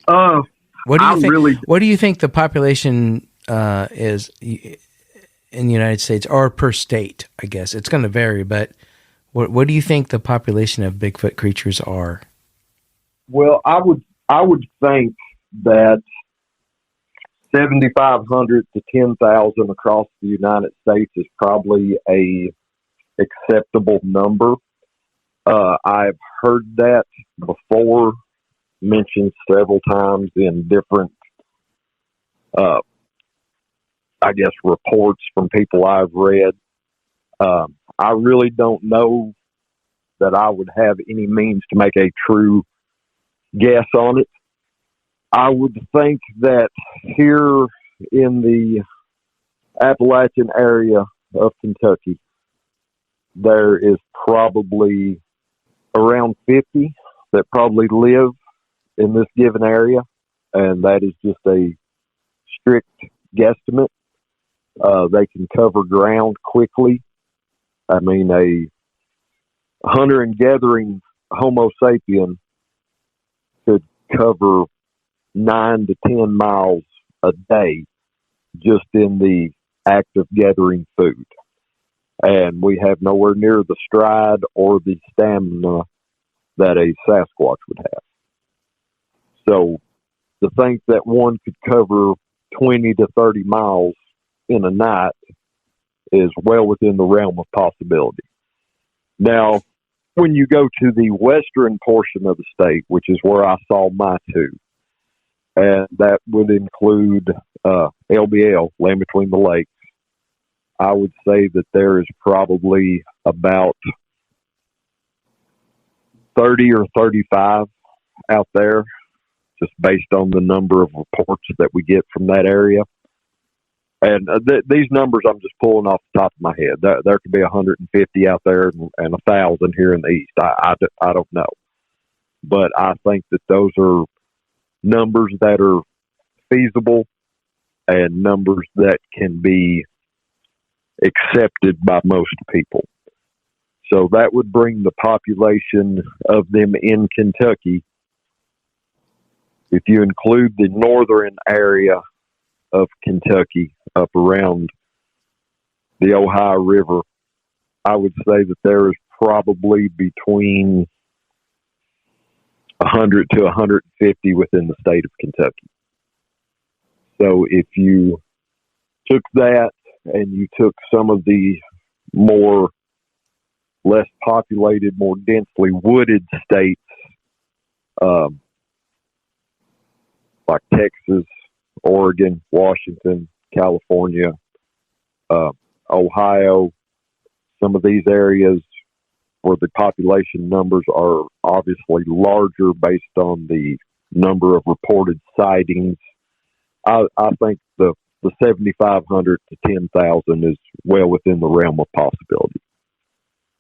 What do you think? What do you think the population is in the United States, or per state? I guess it's going to vary, but what do you think the population of Bigfoot creatures are? Well, I would think that 7,500 to 10,000 across the United States is probably a acceptable number. I've heard that before mentioned several times in different, reports from people I've read. I really don't know that I would have any means to make a true guess on it. I would think that here in the Appalachian area of Kentucky, there is probably around 50 that probably live in this given area, and that is just a strict guesstimate. They can cover ground quickly. I mean, a hunter and gathering Homo sapien could cover 9 to 10 miles a day just in the act of gathering food. And we have nowhere near the stride or the stamina that a Sasquatch would have. So to think that one could cover 20 to 30 miles in a night is well within the realm of possibility. Now, when you go to the western portion of the state, which is where I saw my two, and that would include LBL, Land Between the Lakes, I would say that there is probably about 30 or 35 out there, just based on the number of reports that we get from that area. And these numbers I'm just pulling off the top of my head. There could be 150 out there and 1,000 here in the east. I don't know. But I think that those are numbers that are feasible and numbers that can be accepted by most people. So that would bring the population of them in Kentucky, if you include the northern area of Kentucky up around the Ohio River, I would say that there is probably between 100 to 150 within the state of Kentucky. So if you took that and you took some of the less populated, more densely wooded states, like Texas, Oregon, Washington, California, Ohio, some of these areas where the population numbers are obviously larger based on the number of reported sightings, I think the 7,500 to 10,000 is well within the realm of possibility.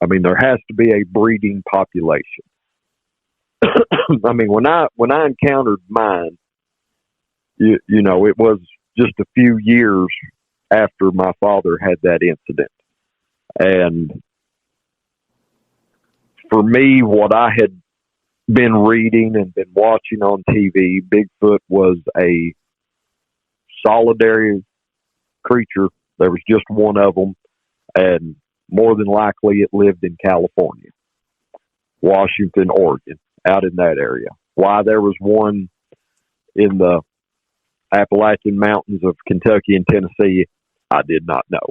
I mean, there has to be a breeding population. I mean, when I encountered mine, you know, it was just a few years after my father had that incident. And for me, what I had been reading and been watching on TV, Bigfoot was a solitary creature. There was just one of them, and more than likely it lived in California, Washington, Oregon, out in that area. Why there was one in the Appalachian Mountains of Kentucky and Tennessee, I did not know.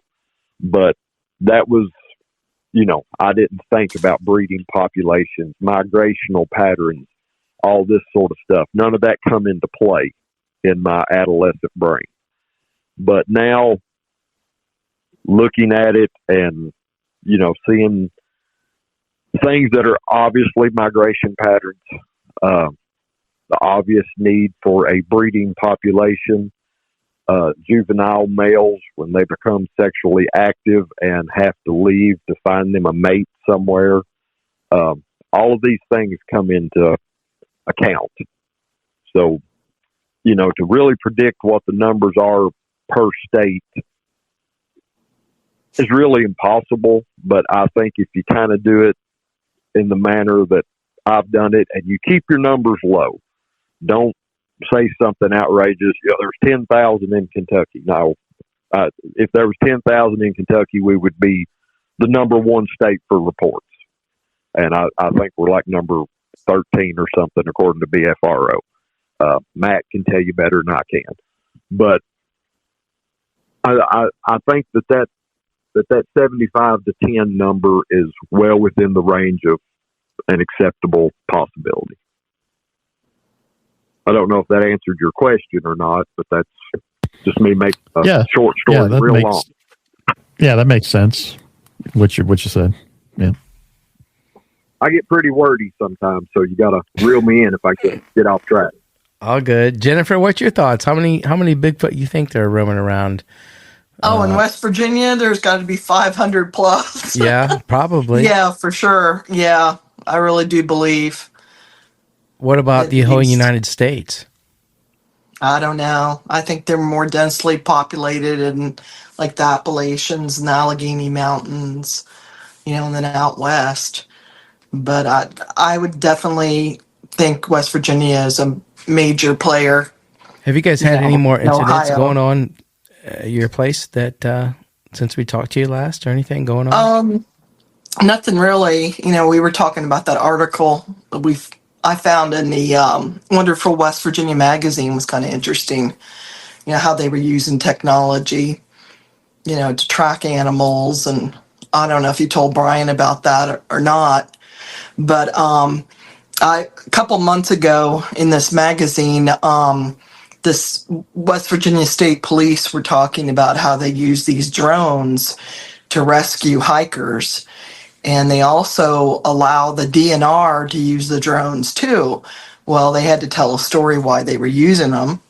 But that was, you know, I didn't think about breeding populations, migrational patterns, all this sort of stuff. None of that come into play in my adolescent brain. But now, looking at it and, seeing things that are obviously migration patterns, the obvious need for a breeding population, juvenile males when they become sexually active and have to leave to find them a mate somewhere. All of these things come into account. So, to really predict what the numbers are per state is really impossible. But I think if you kind of do it in the manner that I've done it, and you keep your numbers low, don't say something outrageous. There's 10,000 in Kentucky. No, if there was 10,000 in Kentucky, we would be the number one state for reports. And I think we're like number 13 or something, according to BFRO. Matt can tell you better than I can. But I think that 75 to 10 number is well within the range of an acceptable possibility. I don't know if that answered your question or not, but that's just me making a short story real long. Yeah, that makes sense. What you said. Yeah. I get pretty wordy sometimes, so you got to reel me in if I get off track. All good. Jennifer, what's your thoughts? How many Bigfoot you think they're roaming around? In West Virginia, there's got to be 500 plus. Yeah, probably. Yeah, for sure. Yeah, I really do believe. What about the whole United States? I don't know. I think they're more densely populated in like the Appalachians and the Allegheny Mountains, and then out west. But I would definitely think West Virginia is a major player. Have you guys had any more incidents Ohio. going on at your place that since we talked to you last, or anything going on? Nothing really. We were talking about that article I found in the Wonderful West Virginia magazine was kind of interesting. How they were using technology, to track animals. And I don't know if you told Brian about that or not, but a couple months ago in this magazine, this West Virginia State Police were talking about how they use these drones to rescue hikers. And they also allow the DNR to use the drones too. Well, they had to tell a story why they were using them.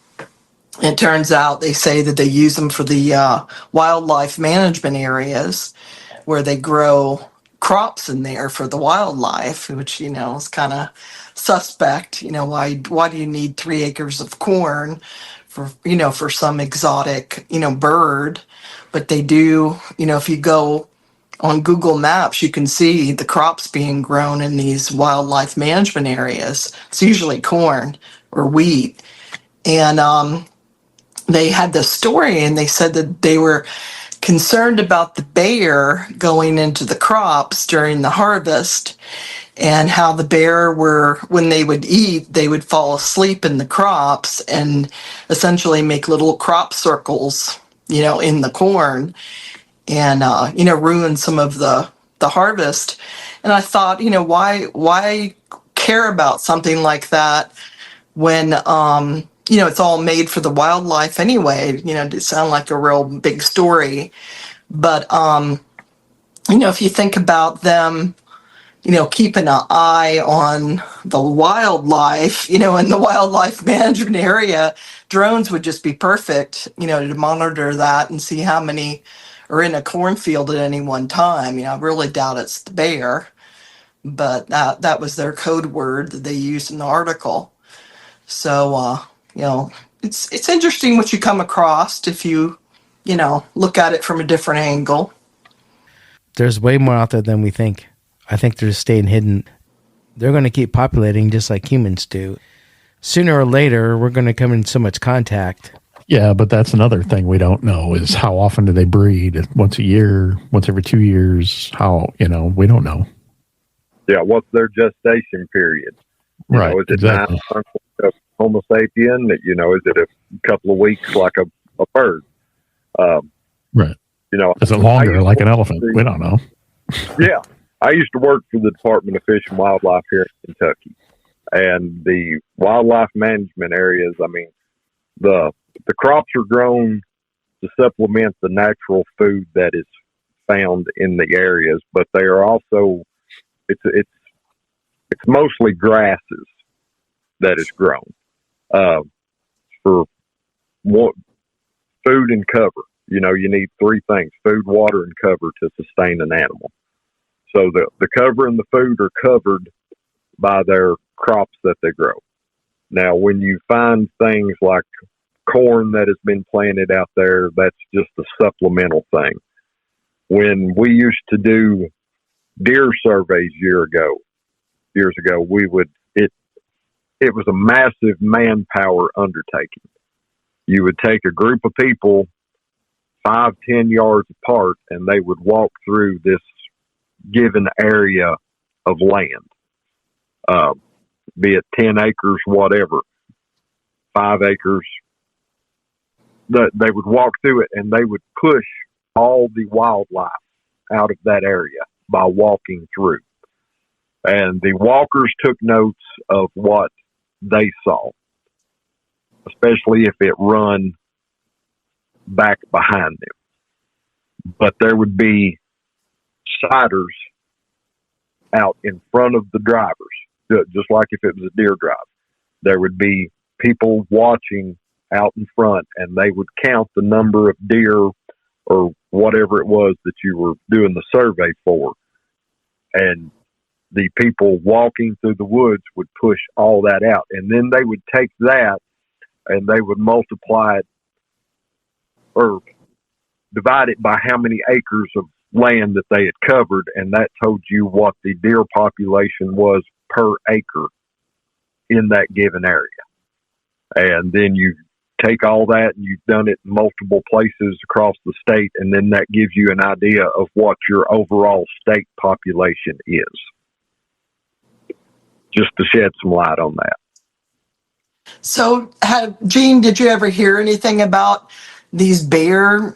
It turns out they say that they use them for the wildlife management areas where they grow crops in there for the wildlife, which, is kind of suspect. Why do you need 3 acres of corn for some exotic, bird? But they do, if you go on Google Maps, you can see the crops being grown in these wildlife management areas. It's usually corn or wheat. And they had this story, and they said that they were concerned about the bear going into the crops during the harvest, and how the bear when they would eat, they would fall asleep in the crops and essentially make little crop circles, in the corn, and ruin some of the harvest. And I thought, why care about something like that when it's all made for the wildlife anyway? It sound like a real big story. But if you think about them, keeping an eye on the wildlife, in the wildlife management area, drones would just be perfect, to monitor that and see how many are in a cornfield at any one time. I really doubt it's the bear, but that was their code word that they used in the article. So, it's interesting what you come across if you, look at it from a different angle. There's way more out there than we think. I think they're staying hidden. They're going to keep populating just like humans do. Sooner or later, we're going to come in so much contact. Yeah, but that's another thing we don't know is how often do they breed? Once a year, once every 2 years? How, we don't know. Yeah, what's their gestation period? Right, Is it exactly. 9 months like a Homo sapien? Is it a couple of weeks like a bird? Right. Is it longer like an elephant? We don't know. Yeah. I used to work for the Department of Fish and Wildlife here in Kentucky. And the wildlife management areas, I mean, the crops are grown to supplement the natural food that is found in the areas, but they are also it's mostly grasses that is grown for what food and cover. You know, you need three things: food, water, and cover to sustain an animal. So the cover and the food are covered by their crops that they grow. Now, when you find things like corn that has been planted out there, that's just a supplemental thing. When we used to do deer surveys years ago, we would it was a massive manpower undertaking. You would take a group of people 5-10 yards apart, and they would walk through this given area of land, be it 10 acres, whatever, 5 acres. They would walk through it, and they would push all the wildlife out of that area by walking through. And the walkers took notes of what they saw, especially if it run back behind them. But there would be siders out in front of the drivers, just like if it was a deer drive. There would be people watching out in front, and they would count the number of deer or whatever it was that you were doing the survey for. And the people walking through the woods would push all that out. And then they would take that and they would multiply it or divide it by how many acres of land that they had covered. And that told you what the deer population was per acre in that given area. And then you take all that and you've done it in multiple places across the state. And then that gives you an idea of what your overall state population is. Just to shed some light on that. So, Gene, did you ever hear anything about these bear,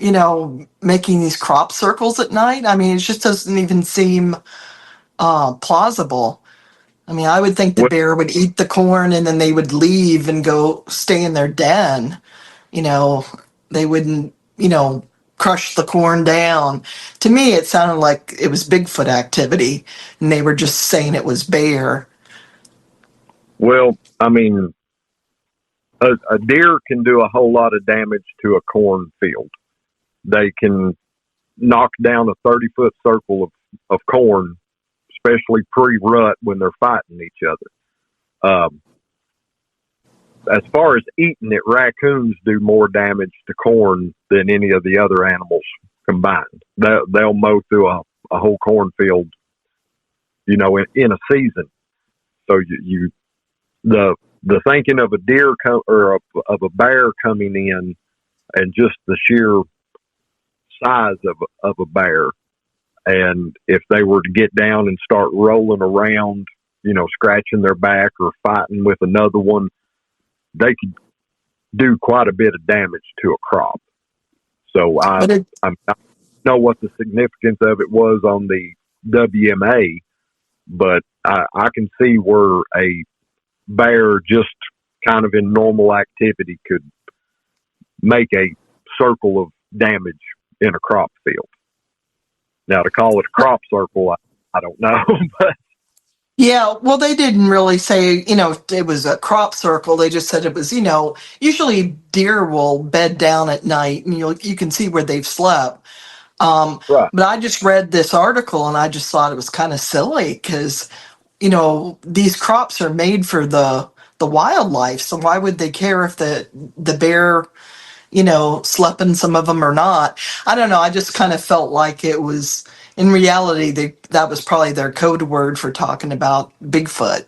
making these crop circles at night? I mean, it just doesn't even seem plausible. I mean, I would think the bear would eat the corn and then they would leave and go stay in their den. They wouldn't, crush the corn down. To me, it sounded like it was Bigfoot activity, and they were just saying it was bear. Well, I mean, a deer can do a whole lot of damage to a cornfield. They can knock down a 30-foot circle of corn, especially pre-rut when they're fighting each other. As far as eating it, raccoons do more damage to corn than any of the other animals combined. They'll mow through a whole cornfield, in a season. So the thinking of a deer or of a bear coming in, and just the sheer size of a bear, and if they were to get down and start rolling around, scratching their back or fighting with another one, they could do quite a bit of damage to a crop. So I don't know what the significance of it was on the WMA, but I can see where a bear just kind of in normal activity could make a circle of damage in a crop field. Now, to call it a crop circle, I don't know. But yeah, well, they didn't really say, it was a crop circle. They just said it was, usually deer will bed down at night and you can see where they've slept. Right. But I just read this article and I just thought it was kind of silly because, these crops are made for the wildlife. So why would they care if the bear, slept in some of them or not? I don't know. I just kind of felt like it was, in reality, that was probably their code word for talking about Bigfoot.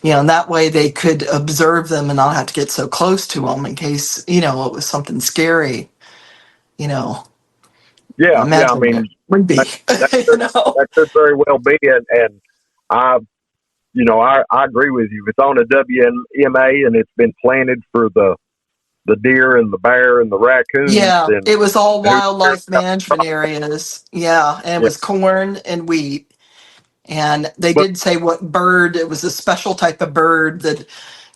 And that way they could observe them and not have to get so close to them in case, it was something scary, Yeah, I mean, it would be. That could very well be. And I agree with you. If it's on a WMA and it's been planted for the deer and the bear and the raccoons. Yeah, it was all wildlife management areas. Yeah, and it was corn and wheat. And they did say what bird, it was a special type of bird that,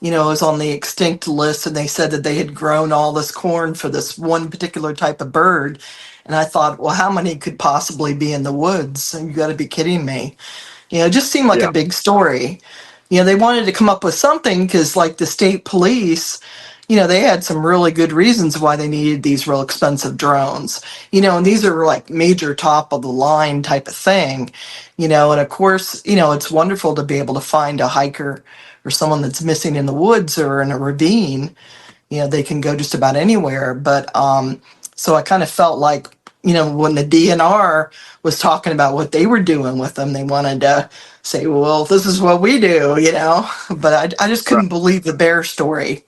is on the extinct list. And they said that they had grown all this corn for this one particular type of bird. And I thought, well, how many could possibly be in the woods? You got to be kidding me. It just seemed like a big story. They wanted to come up with something because, like the state police, they had some really good reasons why they needed these real expensive drones. And these are like major top of the line type of thing, and of course, it's wonderful to be able to find a hiker or someone that's missing in the woods or in a ravine. They can go just about anywhere. But so I kind of felt like, when the DNR was talking about what they were doing with them, they wanted to say, well, this is what we do, but I just couldn't believe the bear story.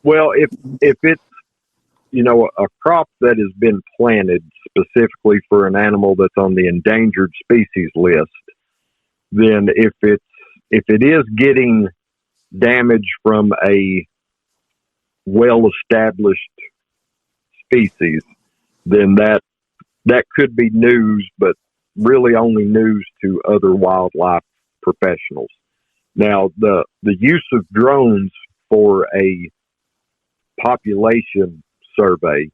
Well, if it's, a crop that has been planted specifically for an animal that's on the endangered species list, then if it is getting damage from a well-established species, then that could be news, but really only news to other wildlife professionals. Now, the use of drones for a population survey,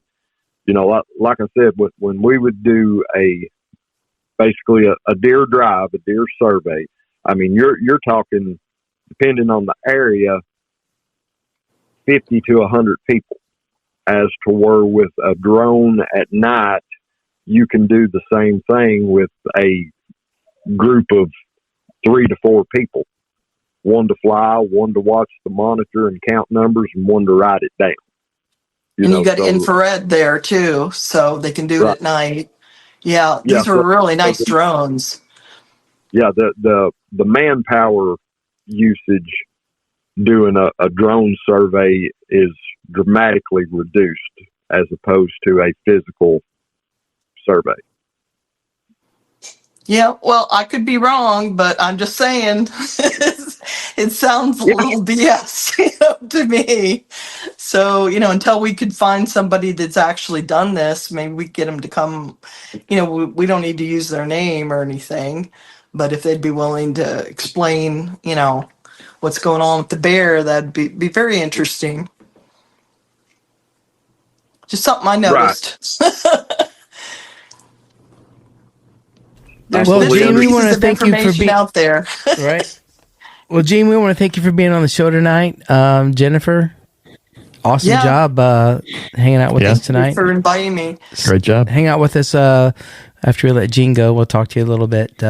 like I said, when we would do basically a deer drive, a deer survey, I mean, you're talking, depending on the area, 50 to 100 people, as to where with a drone at night, you can do the same thing with a group of 3 to 4 people. One to fly, one to watch the monitor and count numbers, and one to write it down. You got infrared there too, so they can do it at night. Yeah, these are really nice drones. Yeah, the manpower usage doing a drone survey is dramatically reduced as opposed to a physical survey. Yeah, well, I could be wrong, but I'm just saying it sounds a little BS to me. So, until we could find somebody that's actually done this, maybe we get them to come, we don't need to use their name or anything, but if they'd be willing to explain, what's going on with the bear, that'd be very interesting. Just something I noticed. Right. Well, Gene, we want to thank you for being out there. Right. Well, Gene, we want to thank you for being on the show tonight. Jennifer, awesome job hanging out with us tonight. Thank you for inviting me. Great job. Hang out with us after we let Gene go. We'll talk to you a little bit.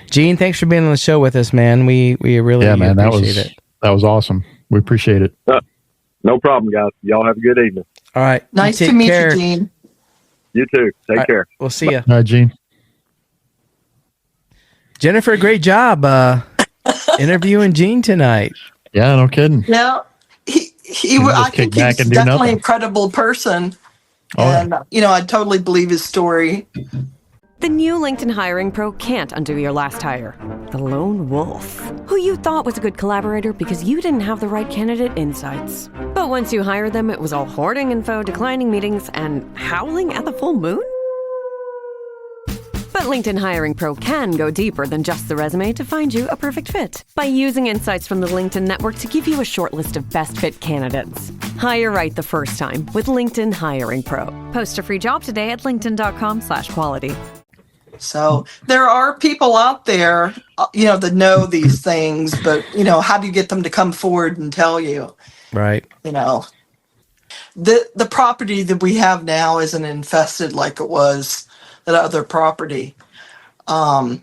Gene, thanks for being on the show with us, man. We really appreciate it. That was awesome. We appreciate it. No problem, guys. Y'all have a good evening. All right. Nice to meet you, Gene. You too. Take care. We'll see you. All right, Gene. Jennifer, great job interviewing Gene tonight. Yeah, no kidding. Yeah, I think he's definitely a credible person. And, I totally believe his story. The new LinkedIn Hiring Pro can't undo your last hire. The lone wolf, who you thought was a good collaborator because you didn't have the right candidate insights. But once you hired them, it was all hoarding info, declining meetings, and howling at the full moon? But LinkedIn Hiring Pro can go deeper than just the resume to find you a perfect fit. By using insights from the LinkedIn network to give you a short list of best fit candidates. Hire right the first time with LinkedIn Hiring Pro. Post a free job today at linkedin.com/quality. So there are people out there, that know these things, but, how do you get them to come forward and tell you? Right. The property that we have now isn't infested like it was that other property. I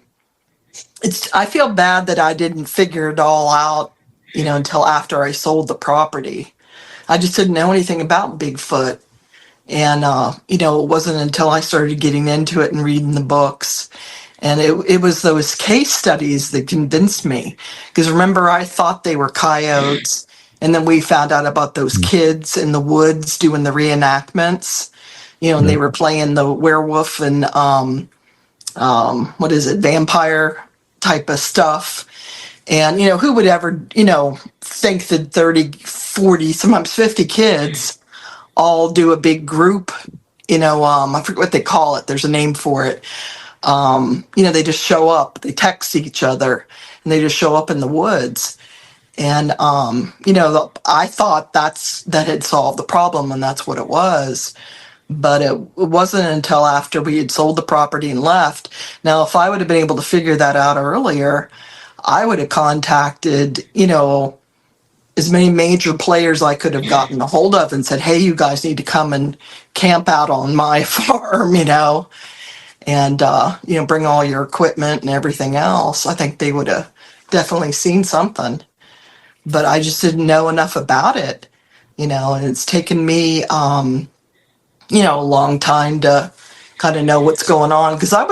feel bad that I didn't figure it all out, until after I sold the property. I just didn't know anything about Bigfoot. And, it wasn't until I started getting into it and reading the books. And it was those case studies that convinced me. Because remember, I thought they were coyotes. And then we found out about those kids in the woods doing the reenactments. And they were playing the werewolf and, vampire type of stuff. And, who would ever, think that 30, 40, sometimes 50 kids all do a big group, I forget what they call it. There's a name for it. They just show up, they text each other, and they just show up in the woods. And, I thought that had solved the problem, and that's what it was. But it wasn't until after we had sold the property and left. Now, if I would have been able to figure that out earlier, I would have contacted, as many major players I could have gotten a hold of and said, hey, you guys need to come and camp out on my farm, and, bring all your equipment and everything else. I think they would have definitely seen something. But I just didn't know enough about it, and it's taken me, a long time to kind of know what's going on. Because I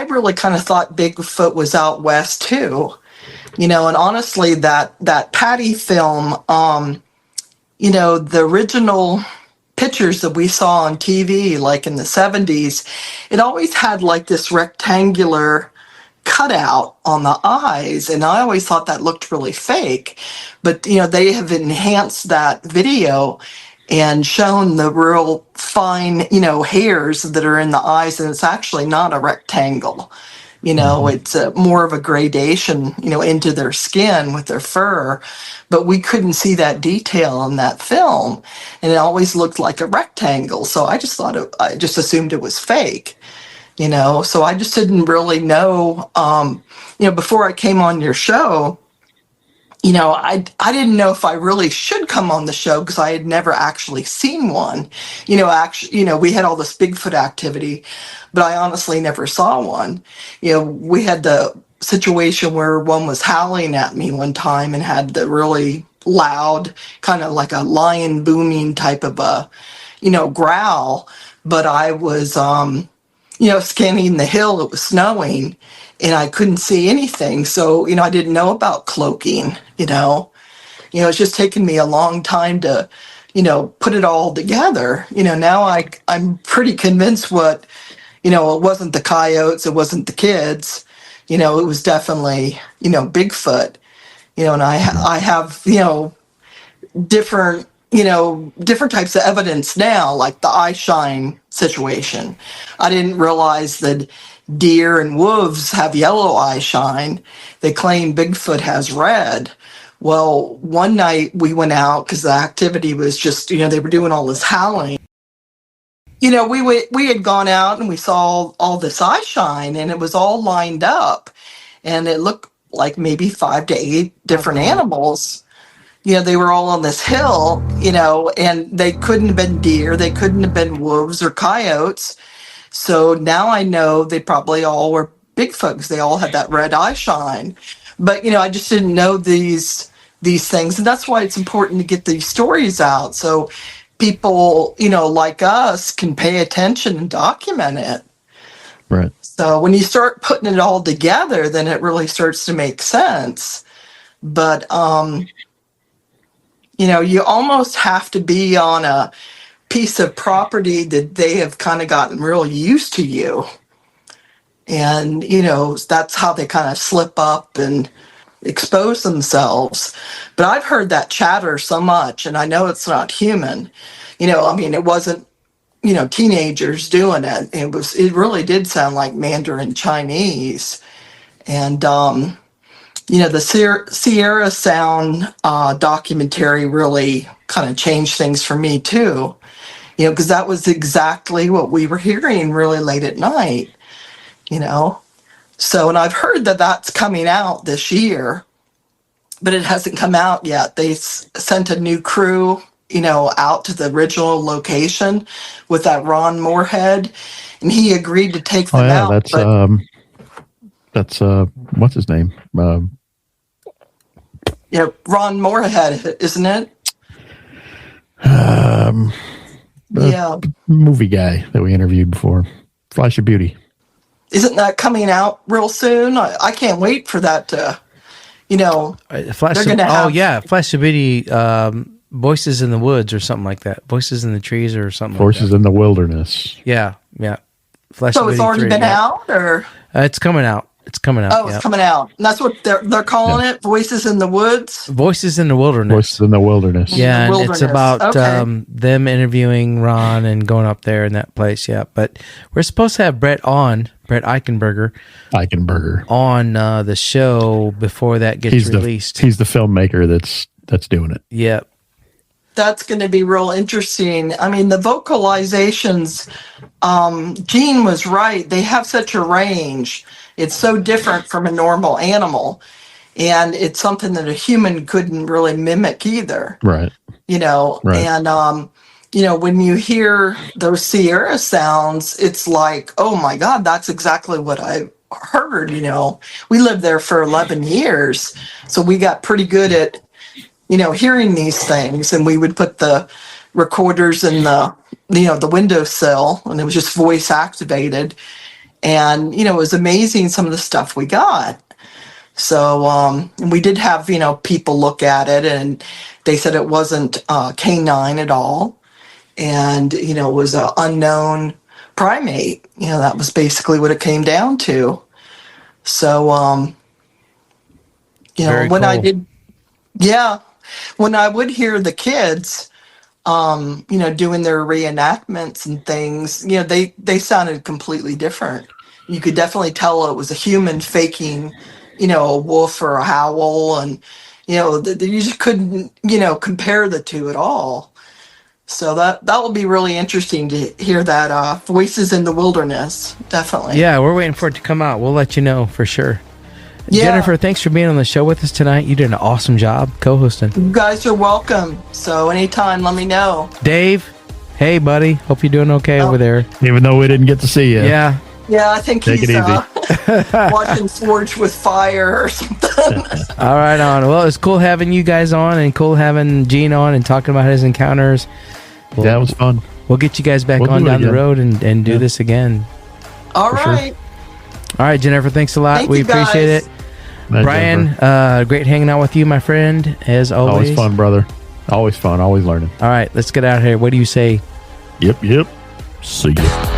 really kind of thought Bigfoot was out west too, and honestly, that Patty film, the original pictures that we saw on TV, like in the 70s, it always had like this rectangular cutout on the eyes, and I always thought that looked really fake. But they have enhanced that video and shown the real fine hairs that are in the eyes, and it's actually not a rectangle. It's more of a gradation into their skin with their fur, but we couldn't see that detail in that film, and it always looked like a rectangle. So I just assumed it was fake. So I just didn't really know, before I came on your show, I didn't know if I really should come on the show because I had never actually seen one. We had all this Bigfoot activity, but I honestly never saw one. We had the situation where one was howling at me one time and had the really loud, kind of like a lion booming type of a, growl. But I was, scanning the hill, it was snowing, and I couldn't see anything. So, I didn't know about cloaking, it's just taken me a long time to, put it all together. Now I'm pretty convinced it wasn't the coyotes, it wasn't the kids, it was definitely, Bigfoot, and I have, different types of evidence now, like the eye shine situation. I didn't realize that deer and wolves have yellow eye shine. They claim Bigfoot has red. Well, one night we went out because the activity was just, they were doing all this howling. We had gone out and we saw all this eye shine, and it was all lined up, and it looked like maybe 5 to 8 different animals. They were all on this hill, and they couldn't have been deer, they couldn't have been wolves or coyotes. So now I know they probably all were Bigfoot because they all had that red eye shine. But, I just didn't know these things. And that's why it's important to get these stories out so people, like us can pay attention and document it. Right. So when you start putting it all together, then it really starts to make sense. But, you almost have to be on a piece of property that they have kind of gotten real used to you. And, that's how they kind of slip up and expose themselves. But I've heard that chatter so much, and I know it's not human. It wasn't, teenagers doing it. It really did sound like Mandarin Chinese. And, the Sierra Sound documentary really kind of changed things for me too, because that was exactly what we were hearing really late at night, So, and I've heard that that's coming out this year, but it hasn't come out yet. They sent a new crew, out to the original location with that Ron Moorhead, and he agreed to take them out. That's what's his name? Ron Moorhead, isn't it? Movie guy that we interviewed before, Flash of Beauty. Isn't that coming out real soon? I can't wait for that to, Flash of Beauty, Voices in the Woods or something like that. Voices in the Trees or something Voices like that. in the Wilderness. Yeah. So it's already been out, or? It's coming out. It's coming out. Oh, it's coming out. And that's what they're calling it. Voices in the Woods. Voices in the Wilderness. Voices in the Wilderness. Yeah, and Wilderness. it's about Okay. them interviewing Ron and going up there in that place. Yeah, but we're supposed to have Brett Eichenberger on the show before that gets released. He's the filmmaker that's doing it. Yep. That's going to be real interesting. I mean, the vocalizations, Gene was right. They have such a range. It's so different from a normal animal. And it's something that a human couldn't really mimic either. Right. You know, Right. And, you know, when you hear those Sierra sounds, it's like, oh my God, that's exactly what I heard. You know, we lived there for 11 years. So we got pretty good at, you know, hearing these things, and we would put the recorders in the, you know, the windowsill, and it was just voice activated. And, you know, it was amazing some of the stuff we got. So, and we did have, you know, people look at it, and they said it wasn't canine at all. And, you know, it was an unknown primate. You know, that was basically what it came down to. So, you know, Very when I cool. did, yeah. When I would hear the kids, you know, doing their reenactments and things, you know, they sounded completely different. You could definitely tell it was a human faking, you know, a wolf or a howl, and you know, you just couldn't, you know, compare the two at all. So that will be really interesting to hear that Voices in the Wilderness. Definitely. Yeah, we're waiting for it to come out. We'll let you know for sure. Yeah. Jennifer, thanks for being on the show with us tonight. You did an awesome job co-hosting. You guys are welcome. So anytime, let me know. Dave, hey buddy, hope you're doing okay over there. Even though we didn't get to see you. Yeah. Yeah, I think Take he's it easy. watching Forge with Fire or something. All right, on. Well, it's cool having you guys on, and cool having Gene on and talking about his encounters. That was fun. We'll get you guys back We'll on do it down the again. road and do this again. All For sure. right. All right, Jennifer, thanks a lot. Thank we you, guys. appreciate it. Bye, Brian, great hanging out with you, my friend, as always. Always fun, brother. Always fun. Always learning. All right, let's get out of here. What do you say? Yep. See ya.